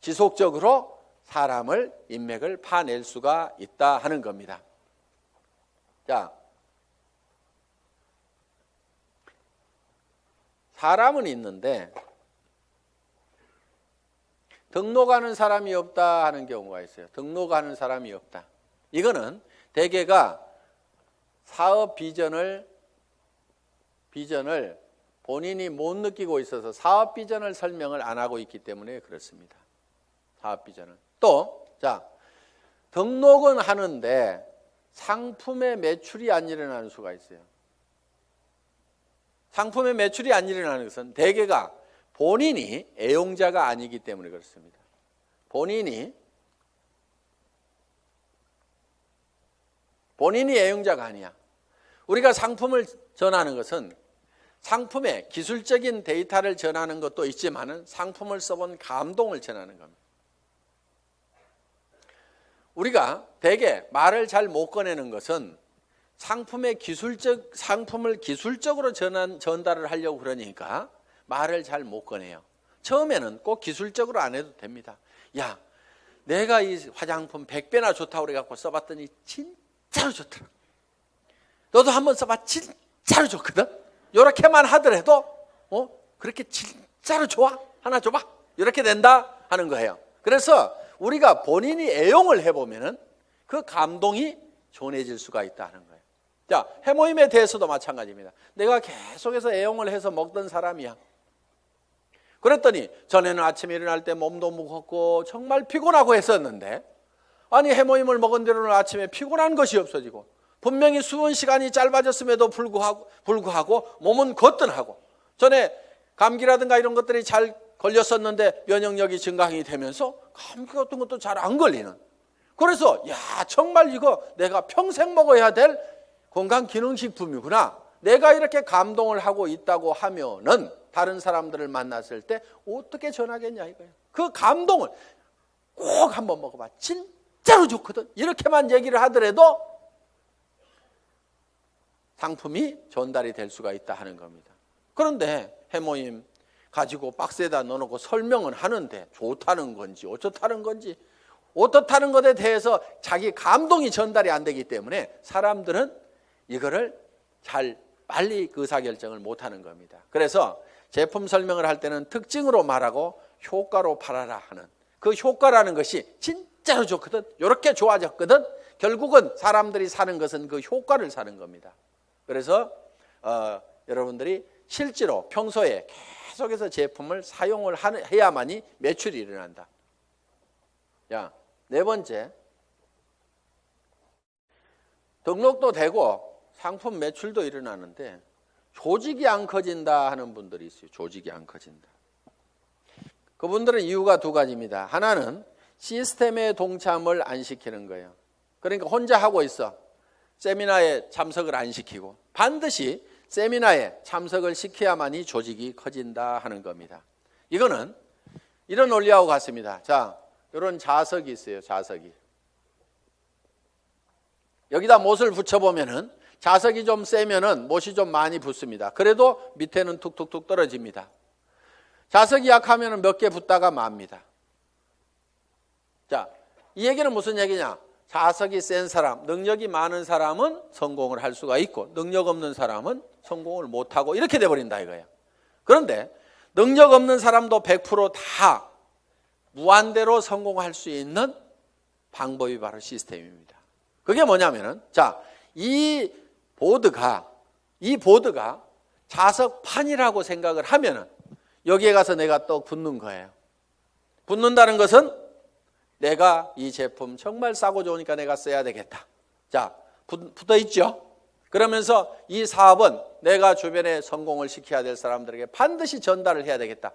지속적으로 사람을 인맥을 파낼 수가 있다 하는 겁니다. 자, 사람은 있는데 등록하는 사람이 없다 하는 경우가 있어요. 등록하는 사람이 없다. 이거는 대개가 사업 비전을 본인이 못 느끼고 있어서 사업 비전을 설명을 안 하고 있기 때문에 그렇습니다. 사업 비전을. 또, 자, 등록은 하는데 상품의 매출이 안 일어나는 수가 있어요. 상품의 매출이 안 일어나는 것은 대개가 본인이 애용자가 아니기 때문에 그렇습니다. 본인이 애용자가 아니야. 우리가 상품을 전하는 것은 상품의 기술적인 데이터를 전하는 것도 있지만은 상품을 써본 감동을 전하는 겁니다. 우리가 대개 말을 잘 못 꺼내는 것은 상품을 기술적으로 전달을 하려고 그러니까 말을 잘 못 꺼내요. 처음에는 꼭 기술적으로 안 해도 됩니다. 야, 내가 이 화장품 100배나 좋다고 그래갖고 써봤더니 진짜로 좋더라. 너도 한번 써봐. 진짜로 좋거든. 이렇게만 하더라도 그렇게 진짜로 좋아? 하나 줘봐. 이렇게 된다 하는 거예요. 그래서 우리가 본인이 애용을 해보면은 그 감동이 전해질 수가 있다 하는 거예요. 자, 해모임에 대해서도 마찬가지입니다. 내가 계속해서 애용을 해서 먹던 사람이야. 그랬더니 전에는 아침에 일어날 때 몸도 무겁고 정말 피곤하고 했었는데, 아니 해모임을 먹은 뒤로는 아침에 피곤한 것이 없어지고 분명히 수분 시간이 짧아졌음에도 불구하고 몸은 거뜬하고, 전에 감기라든가 이런 것들이 잘 걸렸었는데 면역력이 증강이 되면서 감기 같은 것도 잘 안 걸리는, 그래서 야 정말 이거 내가 평생 먹어야 될 건강기능식품이구나, 내가 이렇게 감동을 하고 있다고 하면은 다른 사람들을 만났을 때 어떻게 전하겠냐 이거예요. 그 감동을 꼭 한번 먹어봐, 진짜로 좋거든, 이렇게만 얘기를 하더라도 상품이 전달이 될 수가 있다 하는 겁니다. 그런데 해모임 가지고 박스에다 넣어놓고 설명은 하는데 좋다는 건지 어쩌다는 건지 어떻다는 것에 대해서 자기 감동이 전달이 안 되기 때문에 사람들은 이거를 잘 빨리 의사결정을 못하는 겁니다. 그래서 제품 설명을 할 때는 특징으로 말하고 효과로 팔아라 하는, 그 효과라는 것이 진짜로 좋거든, 이렇게 좋아졌거든, 결국은 사람들이 사는 것은 그 효과를 사는 겁니다. 그래서 여러분들이 실제로 평소에 계속해서 제품을 사용을 해야만이 매출이 일어난다. 자, 네 번째, 등록도 되고 상품 매출도 일어나는데 조직이 안 커진다 하는 분들이 있어요. 조직이 안 커진다. 그분들은 이유가 두 가지입니다. 하나는 시스템에 동참을 안 시키는 거예요. 그러니까 혼자 하고 있어. 세미나에 참석을 안 시키고, 반드시 세미나에 참석을 시켜야만이 조직이 커진다 하는 겁니다. 이거는 이런 원리하고 같습니다. 자, 이런 자석이 있어요. 자석이. 여기다 못을 붙여보면은 자석이 좀 세면은 못이 좀 많이 붙습니다. 그래도 밑에는 툭툭툭 떨어집니다. 자석이 약하면은 몇 개 붙다가 맙니다. 자, 이 얘기는 무슨 얘기냐? 자석이 센 사람, 능력이 많은 사람은 성공을 할 수가 있고 능력 없는 사람은 성공을 못하고 이렇게 돼버린다 이거예요. 그런데 능력 없는 사람도 100% 무한대로 성공할 수 있는 방법이 바로 시스템입니다. 그게 뭐냐면은, 자, 이 보드가 자석판이라고 생각을 하면은 여기에 가서 내가 또 붙는 거예요. 붙는다는 것은 내가 이 제품 정말 싸고 좋으니까 내가 써야 되겠다. 자, 붙어 있죠? 그러면서 이 사업은 내가 주변에 성공을 시켜야 될 사람들에게 반드시 전달을 해야 되겠다.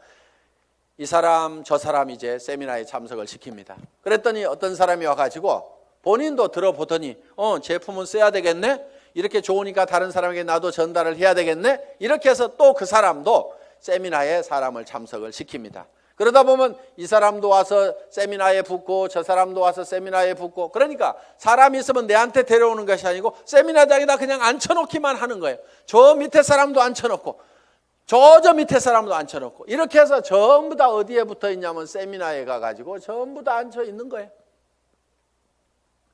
이 사람 저 사람 이제 세미나에 참석을 시킵니다. 그랬더니 어떤 사람이 와가지고 본인도 들어보더니 제품은 써야 되겠네, 이렇게 좋으니까 다른 사람에게 나도 전달을 해야 되겠네, 이렇게 해서 또 그 사람도 세미나에 사람을 참석을 시킵니다. 그러다 보면 이 사람도 와서 세미나에 붙고 저 사람도 와서 세미나에 붙고, 그러니까 사람이 있으면 내한테 데려오는 것이 아니고 세미나장에다 그냥 앉혀놓기만 하는 거예요. 저 밑에 사람도 앉혀놓고 저 밑에 사람도 앉혀놓고, 이렇게 해서 전부 다 어디에 붙어 있냐면 세미나에 가가지고 전부 다 앉혀 있는 거예요.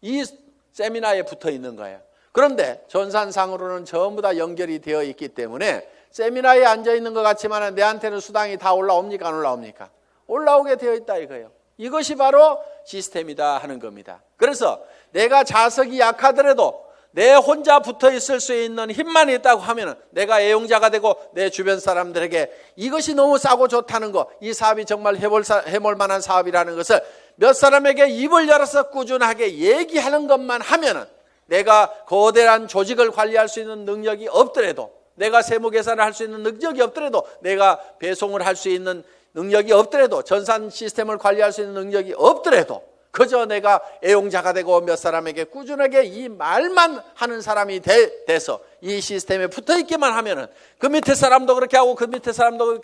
이 세미나에 붙어 있는 거예요. 그런데 전산상으로는 전부 다 연결이 되어 있기 때문에 세미나에 앉아 있는 것 같지만 내한테는 수당이 다 올라옵니까? 안 올라옵니까? 올라오게 되어 있다 이거예요. 이것이 바로 시스템이다 하는 겁니다. 그래서 내가 자석이 약하더라도 내 혼자 붙어 있을 수 있는 힘만 있다고 하면 내가 애용자가 되고 내 주변 사람들에게 이것이 너무 싸고 좋다는 거, 이 사업이 정말 해볼 만한 사업이라는 것을 몇 사람에게 입을 열어서 꾸준하게 얘기하는 것만 하면은, 내가 거대한 조직을 관리할 수 있는 능력이 없더라도, 내가 세무 계산을 할 수 있는 능력이 없더라도, 내가 배송을 할 수 있는 능력이 없더라도, 전산 시스템을 관리할 수 있는 능력이 없더라도, 그저 내가 애용자가 되고 몇 사람에게 꾸준하게 이 말만 하는 사람이 돼서 이 시스템에 붙어 있기만 하면은 그 밑에 사람도 그렇게 하고 그 밑에 사람도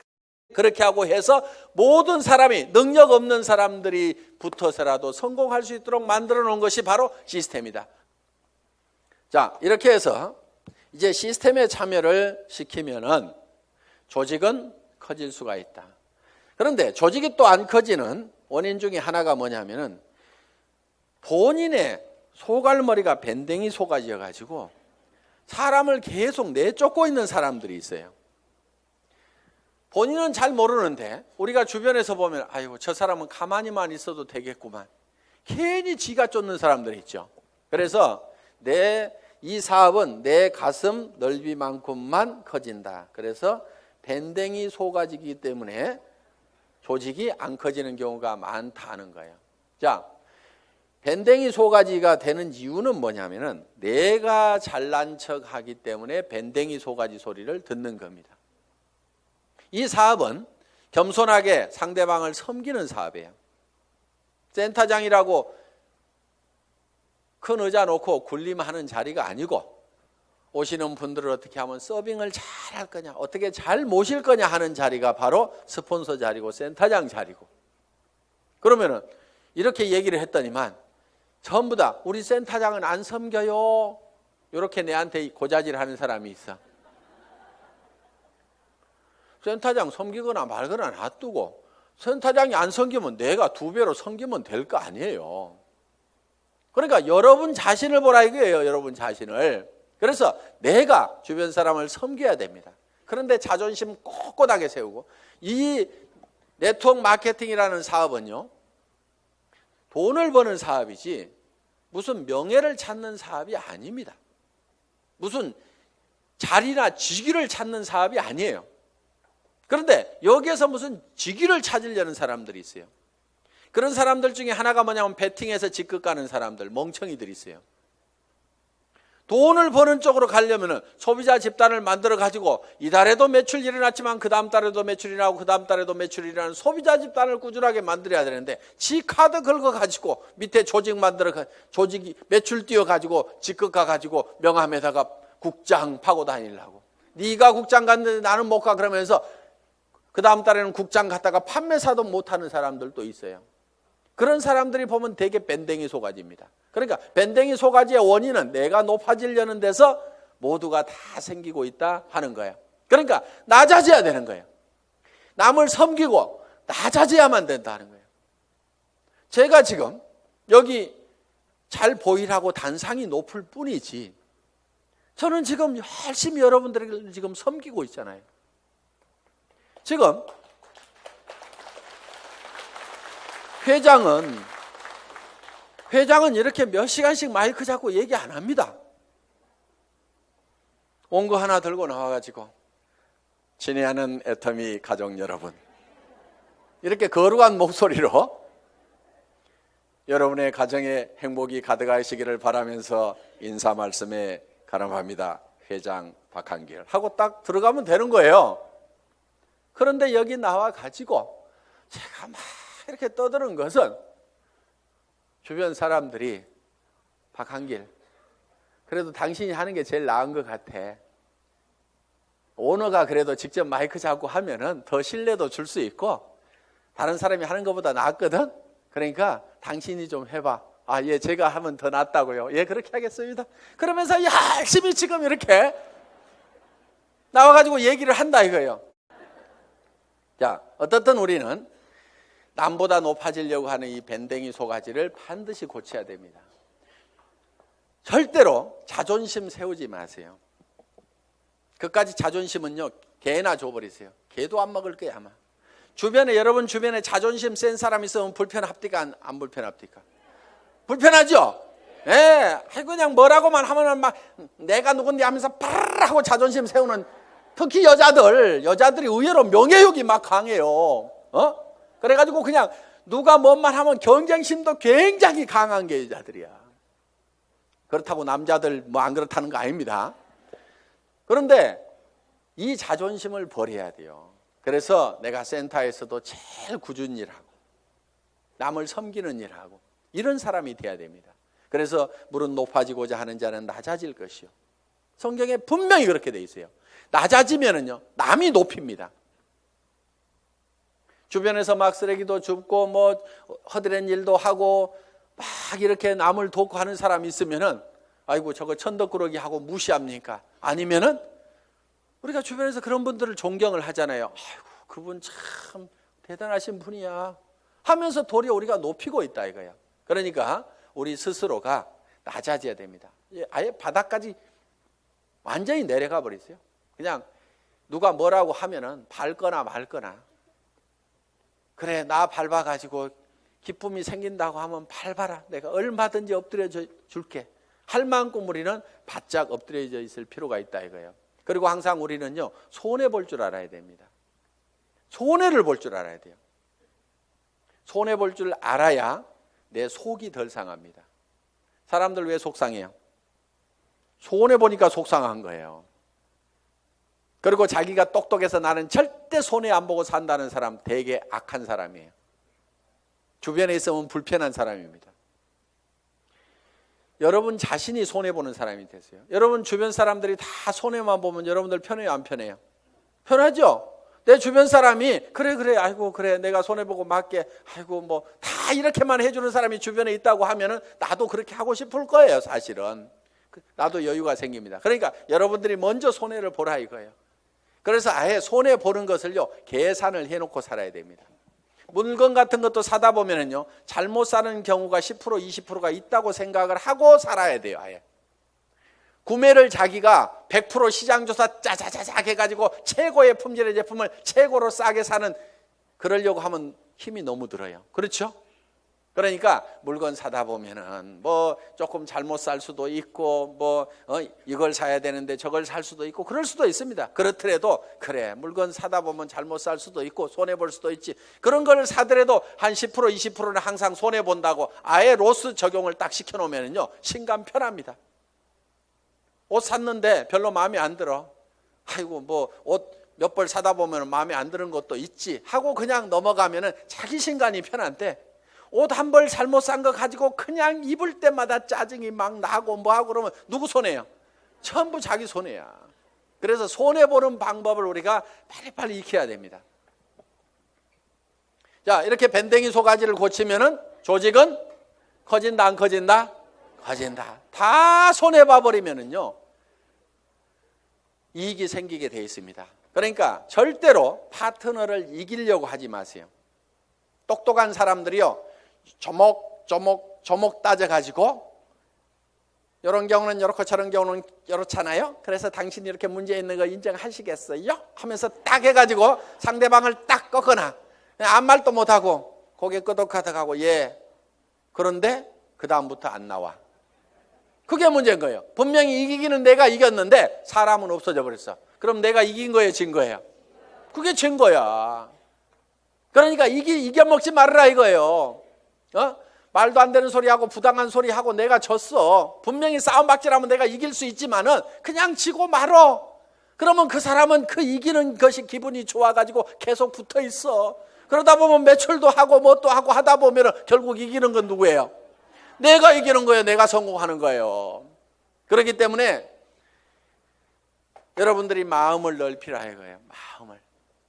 그렇게 하고 해서 모든 사람이, 능력 없는 사람들이 붙어서라도 성공할 수 있도록 만들어 놓은 것이 바로 시스템이다. 자, 이렇게 해서 이제 시스템에 참여를 시키면은 조직은 커질 수가 있다. 그런데 조직이 또 안 커지는 원인 중에 하나가 뭐냐면은 본인의 소갈머리가 밴댕이 속아져 가지고 사람을 계속 내쫓고 있는 사람들이 있어요. 본인은 잘 모르는데 우리가 주변에서 보면 아이고 저 사람은 가만히만 있어도 되겠구만. 괜히 지가 쫓는 사람들이 있죠. 그래서 이 사업은 내 가슴 넓이만큼만 커진다. 그래서 밴댕이 소가지이기 때문에 조직이 안 커지는 경우가 많다는 거예요. 자, 밴댕이 소가지가 되는 이유는 뭐냐면은 내가 잘난 척 하기 때문에 밴댕이 소가지 소리를 듣는 겁니다. 이 사업은 겸손하게 상대방을 섬기는 사업이에요. 센터장이라고 큰 의자 놓고 군림하는 자리가 아니고 오시는 분들을 어떻게 하면 서빙을 잘 할 거냐, 어떻게 잘 모실 거냐 하는 자리가 바로 스폰서 자리고 센터장 자리고. 그러면은 이렇게 얘기를 했더니만 전부 다 우리 센터장은 안 섬겨요. 이렇게 내한테 고자질하는 사람이 있어. 센터장 섬기거나 말거나 놔두고 센터장이 안 섬기면 내가 2배로 섬기면 될 거 아니에요. 그러니까 여러분 자신을 보라 이거예요. 여러분 자신을. 그래서 내가 주변 사람을 섬겨야 됩니다. 그런데 자존심 꼿꼿하게 세우고, 이 네트워크 마케팅이라는 사업은요, 돈을 버는 사업이지 무슨 명예를 찾는 사업이 아닙니다. 무슨 자리나 직위를 찾는 사업이 아니에요. 그런데 여기에서 무슨 직위를 찾으려는 사람들이 있어요. 그런 사람들 중에 하나가 뭐냐면 베팅해서 직급 가는 사람들, 멍청이들이 있어요. 돈을 버는 쪽으로 가려면 소비자 집단을 만들어 가지고 이달에도 매출이 일어났지만 그 다음 달에도 매출이 나고 그 다음 달에도 매출이 일어나는 소비자 집단을 꾸준하게 만들어야 되는데, 지 카드 긁어 가지고 밑에 조직 만들어 조직이 매출 띄워 가지고 직급 가 가지고 명함에다가 국장 파고 다니려고. 네가 국장 갔는데 나는 못 가 그러면서 그 다음 달에는 국장 갔다가 판매사도 못하는 사람들도 있어요. 그런 사람들이 보면 되게 밴댕이 소가지입니다. 그러니까 밴댕이 소가지의 원인은 내가 높아지려는 데서 모두가 다 생기고 있다 하는 거예요. 그러니까 낮아져야 되는 거예요. 남을 섬기고 낮아져야만 된다는 거예요. 제가 지금 여기 잘 보이라고 단상이 높을 뿐이지 저는 지금 열심히 여러분들을 지금 섬기고 있잖아요. 지금 회장은 이렇게 몇 시간씩 마이크 잡고 얘기 안 합니다. 온 거 하나 들고 나와가지고 친애하는 애터미 가족 여러분, 이렇게 거룩한 목소리로 여러분의 가정에 행복이 가득하시기를 바라면서 인사 말씀에 가름합니다. 회장 박한길 하고 딱 들어가면 되는 거예요. 그런데 여기 나와가지고 제가 막 이렇게 떠드는 것은 주변 사람들이 박한길, 그래도 당신이 하는 게 제일 나은 것 같아. 오너가 그래도 직접 마이크 잡고 하면은 더 신뢰도 줄 수 있고 다른 사람이 하는 것보다 낫거든. 그러니까 당신이 좀 해봐. 아, 예, 제가 하면 더 낫다고요. 예, 그렇게 하겠습니다. 그러면서 열심히 지금 이렇게 나와가지고 얘기를 한다 이거예요. 자, 어떻든 우리는 남보다 높아지려고 하는 이 밴댕이 소가지를 반드시 고쳐야 됩니다. 절대로 자존심 세우지 마세요. 그까지 자존심은요, 개나 줘버리세요. 개도 안 먹을 거야 아마. 여러분 주변에 자존심 센 사람 있으면 불편합니까? 안 불편합니까? 불편하죠? 예, 그냥 뭐라고만 하면은 막 내가 누군데 하면서 파르르 하고 자존심 세우는, 특히 여자들이 의외로 명예욕이 막 강해요. 그래가지고 그냥 누가 뭔 말 하면 경쟁심도 굉장히 강한 게 여자들이야. 그렇다고 남자들 뭐 안 그렇다는 거 아닙니다. 그런데 이 자존심을 버려야 돼요. 그래서 내가 센터에서도 제일 꾸준히 일하고 남을 섬기는 일하고 이런 사람이 돼야 됩니다. 그래서 무릇 높아지고자 하는 자는 낮아질 것이요. 성경에 분명히 그렇게 돼 있어요. 낮아지면은요, 남이 높입니다. 주변에서 막 쓰레기도 줍고 뭐 허드렛 일도 하고 막 이렇게 남을 돕고 하는 사람이 있으면은 아이고 저거 천덕꾸러기 하고 무시합니까? 아니면은 우리가 주변에서 그런 분들을 존경을 하잖아요. 아이고 그분 참 대단하신 분이야 하면서 도리어 우리가 높이고 있다 이거야. 그러니까 우리 스스로가 낮아져야 됩니다. 아예 바닥까지 완전히 내려가 버리세요. 그냥 누가 뭐라고 하면은 밟거나 말거나, 그래 나 밟아가지고 기쁨이 생긴다고 하면 밟아라, 내가 얼마든지 엎드려 줄게 할 만큼 우리는 바짝 엎드려져 있을 필요가 있다 이거예요. 그리고 항상 우리는요, 손해 볼 줄 알아야 됩니다. 손해를 볼 줄 알아야 돼요. 손해 볼 줄 알아야 내 속이 덜 상합니다. 사람들 왜 속상해요? 손해 보니까 속상한 거예요. 그리고 자기가 똑똑해서 나는 절대 손해 안 보고 산다는 사람 되게 악한 사람이에요. 주변에 있으면 불편한 사람입니다. 여러분 자신이 손해보는 사람이 되세요. 여러분 주변 사람들이 다 손해만 보면 여러분들 편해요, 안 편해요? 편하죠? 내 주변 사람이 그래 아이고 그래 내가 손해보고 맞게 아이고 뭐 다 이렇게만 해주는 사람이 주변에 있다고 하면은 나도 그렇게 하고 싶을 거예요. 사실은 나도 여유가 생깁니다. 그러니까 여러분들이 먼저 손해를 보라 이거예요. 그래서 아예 손해보는 것을요, 계산을 해놓고 살아야 됩니다. 물건 같은 것도 사다 보면은요, 잘못 사는 경우가 10% 20%가 있다고 생각을 하고 살아야 돼요. 아예 구매를 자기가 100% 시장조사 짜자자작 해가지고 최고의 품질의 제품을 최고로 싸게 사는, 그러려고 하면 힘이 너무 들어요. 그렇죠? 그러니까 물건 사다 보면은 뭐 조금 잘못 살 수도 있고 뭐 이걸 사야 되는데 저걸 살 수도 있고 그럴 수도 있습니다. 그렇더라도 그래 물건 사다 보면 잘못 살 수도 있고 손해 볼 수도 있지, 그런 걸 사더라도 한 10% 20%는 항상 손해 본다고 아예 로스 적용을 딱 시켜 놓으면은요, 신감 편합니다. 옷 샀는데 별로 마음에 안 들어, 아이고 뭐 옷 몇 벌 사다 보면 마음에 안 드는 것도 있지 하고 그냥 넘어가면은 자기 신간이 편한데, 옷 한 벌 잘못 산 거 가지고 그냥 입을 때마다 짜증이 막 나고 뭐하고 그러면 누구 손해요? 전부 자기 손해야. 그래서 손해보는 방법을 우리가 빨리빨리 익혀야 됩니다. 자, 이렇게 밴댕이 소가지를 고치면은 조직은 커진다 안 커진다? 커진다. 다 손해봐 버리면은요, 이익이 생기게 돼 있습니다. 그러니까 절대로 파트너를 이기려고 하지 마세요. 똑똑한 사람들이요, 조목 따져가지고 이런 경우는 이렇고 저런 경우는 이렇잖아요. 그래서 당신이 이렇게 문제 있는 거 인정하시겠어요? 하면서 딱 해가지고 상대방을 딱 꺾거나 아무 말도 못하고 고개 끄덕하다가고 예, 그런데 그 다음부터 안 나와. 그게 문제인 거예요. 분명히 이기기는 내가 이겼는데 사람은 없어져 버렸어. 그럼 내가 이긴 거예요, 진 거예요? 그게 진 거야. 그러니까 이겨먹지 말아라 이거예요. 말도 안 되는 소리하고 부당한 소리하고 내가 졌어. 분명히 싸움박질하면 내가 이길 수 있지만은 그냥 지고 말어. 그러면 그 사람은 그 이기는 것이 기분이 좋아가지고 계속 붙어 있어. 그러다 보면 매출도 하고 뭣도 하고 하다 보면은 결국 이기는 건 누구예요? 내가 이기는 거예요. 내가 성공하는 거예요. 그렇기 때문에 여러분들이 마음을 넓히라 이거예요.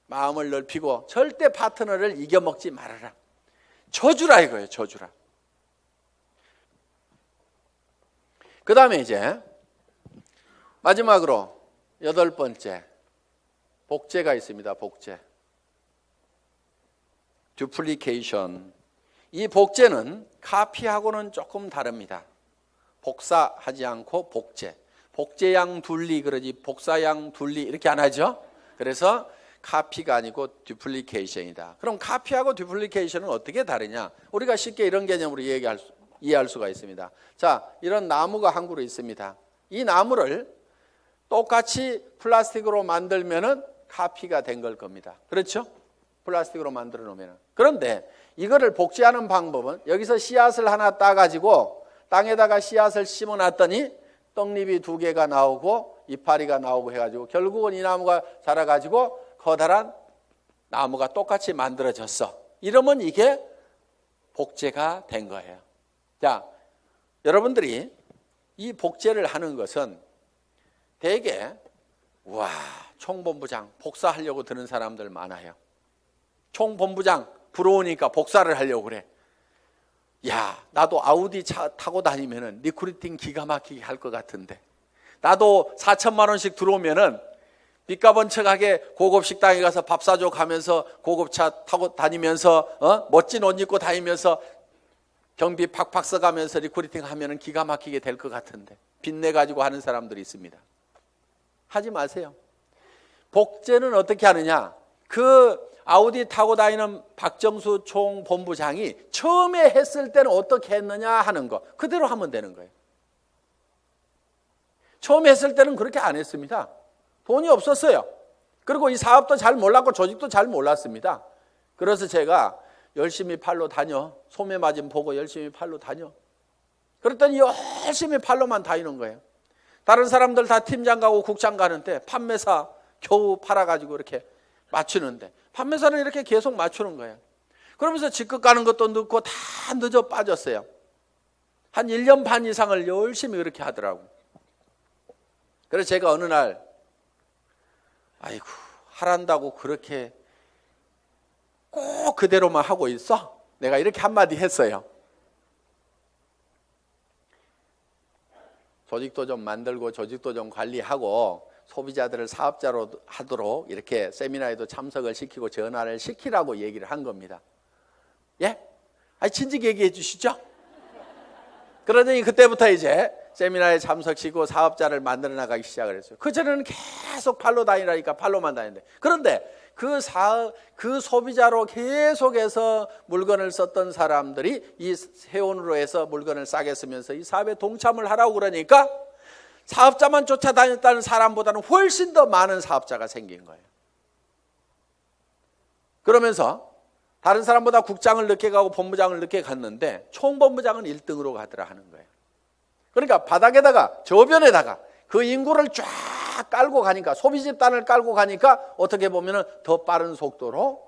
마음을 넓히고 절대 파트너를 이겨먹지 말아라. 져주라 이거예요. 져주라. 그 다음에 이제 마지막으로 8번째, 복제가 있습니다. 복제. 듀플리케이션. 이 복제는 카피하고는 조금 다릅니다. 복사하지 않고 복제. 복제양 둘리 그러지 복사양 둘리 이렇게 안 하죠. 그래서 카피가 아니고 듀플리케이션이다. 그럼 카피하고 듀플리케이션은 어떻게 다르냐? 우리가 쉽게 이런 개념으로 이해할 수가 있습니다. 자, 이런 나무가 한 그루 있습니다. 이 나무를 똑같이 플라스틱으로 만들면은 카피가 된 걸 겁니다. 그렇죠? 플라스틱으로 만들어 놓으면. 그런데 이거를 복제하는 방법은 여기서 씨앗을 하나 따가지고 땅에다가 씨앗을 심어 놨더니 떡잎이 2개가 나오고 이파리가 나오고 해가지고 결국은 이 나무가 자라가지고 커다란 나무가 똑같이 만들어졌어. 이러면 이게 복제가 된 거예요. 자, 여러분들이 이 복제를 하는 것은 대개 와, 총본부장 복사하려고 드는 사람들 많아요. 총본부장 부러우니까 복사를 하려고 그래. 야, 나도 아우디 차 타고 다니면은 리크루팅 기가 막히게 할 것 같은데, 나도 4천만 원씩 들어오면은 빚값 번쩍하게 고급 식당에 가서 밥 사줘 가면서 고급차 타고 다니면서 멋진 옷 입고 다니면서 경비 팍팍 써가면서 리크루팅 하면은 기가 막히게 될 것 같은데 빚내 가지고 하는 사람들이 있습니다. 하지 마세요. 복제는 어떻게 하느냐? 그 아우디 타고 다니는 박정수 총본부장이 처음에 했을 때는 어떻게 했느냐 하는 거 그대로 하면 되는 거예요. 처음에 했을 때는 그렇게 안 했습니다. 돈이 없었어요. 그리고 이 사업도 잘 몰랐고 조직도 잘 몰랐습니다. 그래서 제가 열심히 팔로 다녀. 소매 마진 보고 열심히 팔로 다녀. 그랬더니 열심히 팔로만 다니는 거예요. 다른 사람들 다 팀장 가고 국장 가는데 판매사 겨우 팔아가지고 이렇게 맞추는데 판매사는 이렇게 계속 맞추는 거예요. 그러면서 직급 가는 것도 늦고 다 늦어 빠졌어요. 한 1년 반 이상을 열심히 그렇게 하더라고요. 그래서 제가 어느 날 아이고 하란다고 그렇게 꼭 그대로만 하고 있어? 내가 이렇게 한마디 했어요. 조직도 좀 만들고 조직도 좀 관리하고 소비자들을 사업자로 하도록 이렇게 세미나에도 참석을 시키고 전화를 시키라고 얘기를 한 겁니다. 예? 아니 진즉 얘기해 주시죠. 그러더니 그때부터 이제 세미나에 참석시키고 사업자를 만들어 나가기 시작을 했어요. 그전에는 계속 팔로 다니라니까 팔로만 다니는데 그런데 그 소비자로 계속해서 물건을 썼던 사람들이 이 세원으로 해서 물건을 싸게 쓰면서 이 사업에 동참을 하라고 그러니까 사업자만 쫓아다녔다는 사람보다는 훨씬 더 많은 사업자가 생긴 거예요. 그러면서 다른 사람보다 국장을 늦게 가고 본부장을 늦게 갔는데 총본부장은 1등으로 가더라 하는 거예요. 그러니까 바닥에다가 저변에다가 그 인구를 쫙 깔고 가니까 소비 집단을 깔고 가니까 어떻게 보면 더 빠른 속도로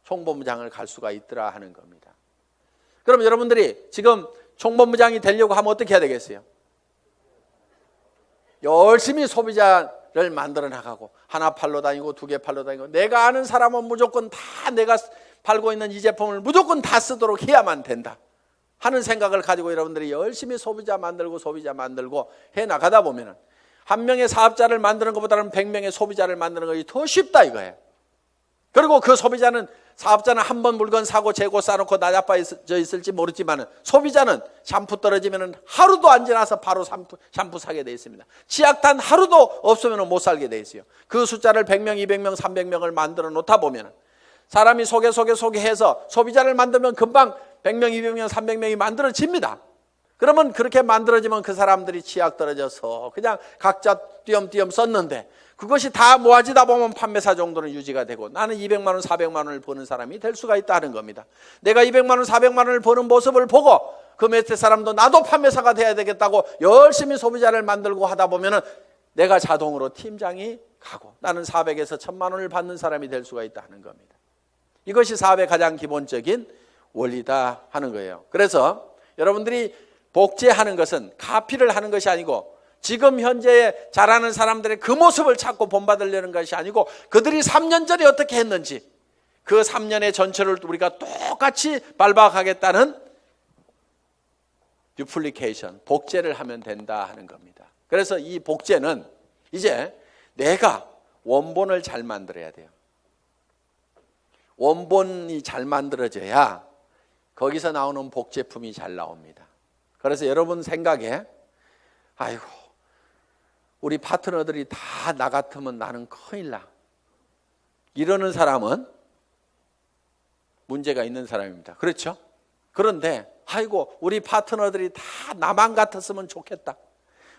총본부장을 갈 수가 있더라 하는 겁니다. 그럼 여러분들이 지금 총본부장이 되려고 하면 어떻게 해야 되겠어요? 열심히 소비자를 만들어 나가고 하나 팔로 다니고 두 개 팔로 다니고 내가 아는 사람은 무조건 다 내가 팔고 있는 이 제품을 무조건 다 쓰도록 해야만 된다 하는 생각을 가지고 여러분들이 열심히 소비자 만들고 해 나가다 보면은 한 명의 사업자를 만드는 것보다는 100명의 소비자를 만드는 것이 더 쉽다 이거예요. 그리고 그 사업자는 한 번 물건 사고 재고 싸놓고 나자빠져 있을지 모르지만 소비자는 샴푸 떨어지면 하루도 안 지나서 바로 샴푸 사게 돼 있습니다. 치약단 하루도 없으면 못 살게 돼 있어요. 그 숫자를 100명, 200명, 300명을 만들어 놓다 보면 사람이 소개해서 소비자를 만들면 금방 100명, 200명, 300명이 만들어집니다. 그러면 그렇게 만들어지면 그 사람들이 치약 떨어져서 그냥 각자 띄엄띄엄 썼는데 그것이 다 모아지다 보면 판매사 정도는 유지가 되고 나는 200만 원, 400만 원을 버는 사람이 될 수가 있다는 겁니다. 내가 200만 원, 400만 원을 버는 모습을 보고 그 밑에 사람도 나도 판매사가 돼야 되겠다고 열심히 소비자를 만들고 하다 보면 내가 자동으로 팀장이 가고 나는 400에서 1000만 원을 받는 사람이 될 수가 있다는 겁니다. 이것이 사업의 가장 기본적인 원리다 하는 거예요. 그래서 여러분들이 복제하는 것은 카피를 하는 것이 아니고 지금 현재 잘하는 사람들의 그 모습을 찾고 본받으려는 것이 아니고 그들이 3년 전에 어떻게 했는지 그 3년의 전체를 우리가 똑같이 밟아가겠다는 듀플리케이션, 복제를 하면 된다 하는 겁니다. 그래서 이 복제는 이제 내가 원본을 잘 만들어야 돼요. 원본이 잘 만들어져야 거기서 나오는 복제품이 잘 나옵니다. 그래서 여러분 생각에 아이고 우리 파트너들이 다 나 같으면 나는 큰일 나 이러는 사람은 문제가 있는 사람입니다. 그렇죠? 그런데 아이고 우리 파트너들이 다 나만 같았으면 좋겠다.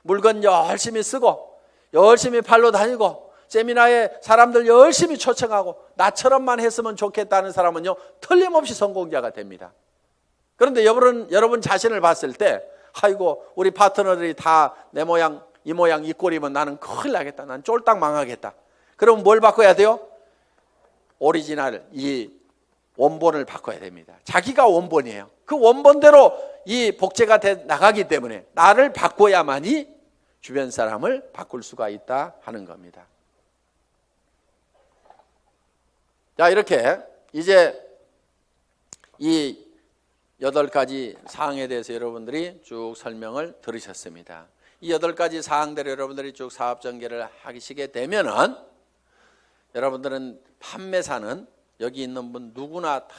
물건 열심히 쓰고 열심히 팔로 다니고 세미나에 사람들 열심히 초청하고 나처럼만 했으면 좋겠다는 사람은요 틀림없이 성공자가 됩니다. 그런데 여러분 자신을 봤을 때 아이고 우리 파트너들이 다 내 모양 이 모양 이 꼴이면 나는 큰일 나겠다. 난 쫄딱 망하겠다. 그럼 뭘 바꿔야 돼요? 오리지널 이 원본을 바꿔야 됩니다. 자기가 원본이에요. 그 원본대로 이 복제가 돼 나가기 때문에 나를 바꿔야만이 주변 사람을 바꿀 수가 있다 하는 겁니다. 자, 이렇게 이제 이 8가지 사항에 대해서 여러분들이 쭉 설명을 들으셨습니다. 이 8가지 사항대로 여러분들이 쭉 사업 전개를 하시게 되면은 여러분들은 판매사는 여기 있는 분 누구나 다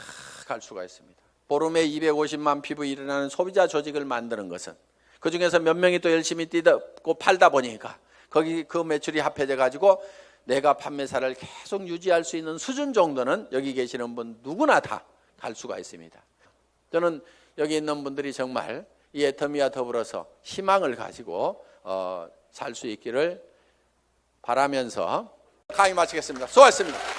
갈 수가 있습니다. 보름에 250만 피부 일어나는 소비자 조직을 만드는 것은 그 중에서 몇 명이 또 열심히 뛰고 팔다 보니까 거기 그 매출이 합해져 가지고 내가 판매사를 계속 유지할 수 있는 수준 정도는 여기 계시는 분 누구나 다 갈 수가 있습니다. 저는 여기 있는 분들이 정말 이 애터미와 더불어서 희망을 가지고 살 수 있기를 바라면서 강의 마치겠습니다. 수고하셨습니다.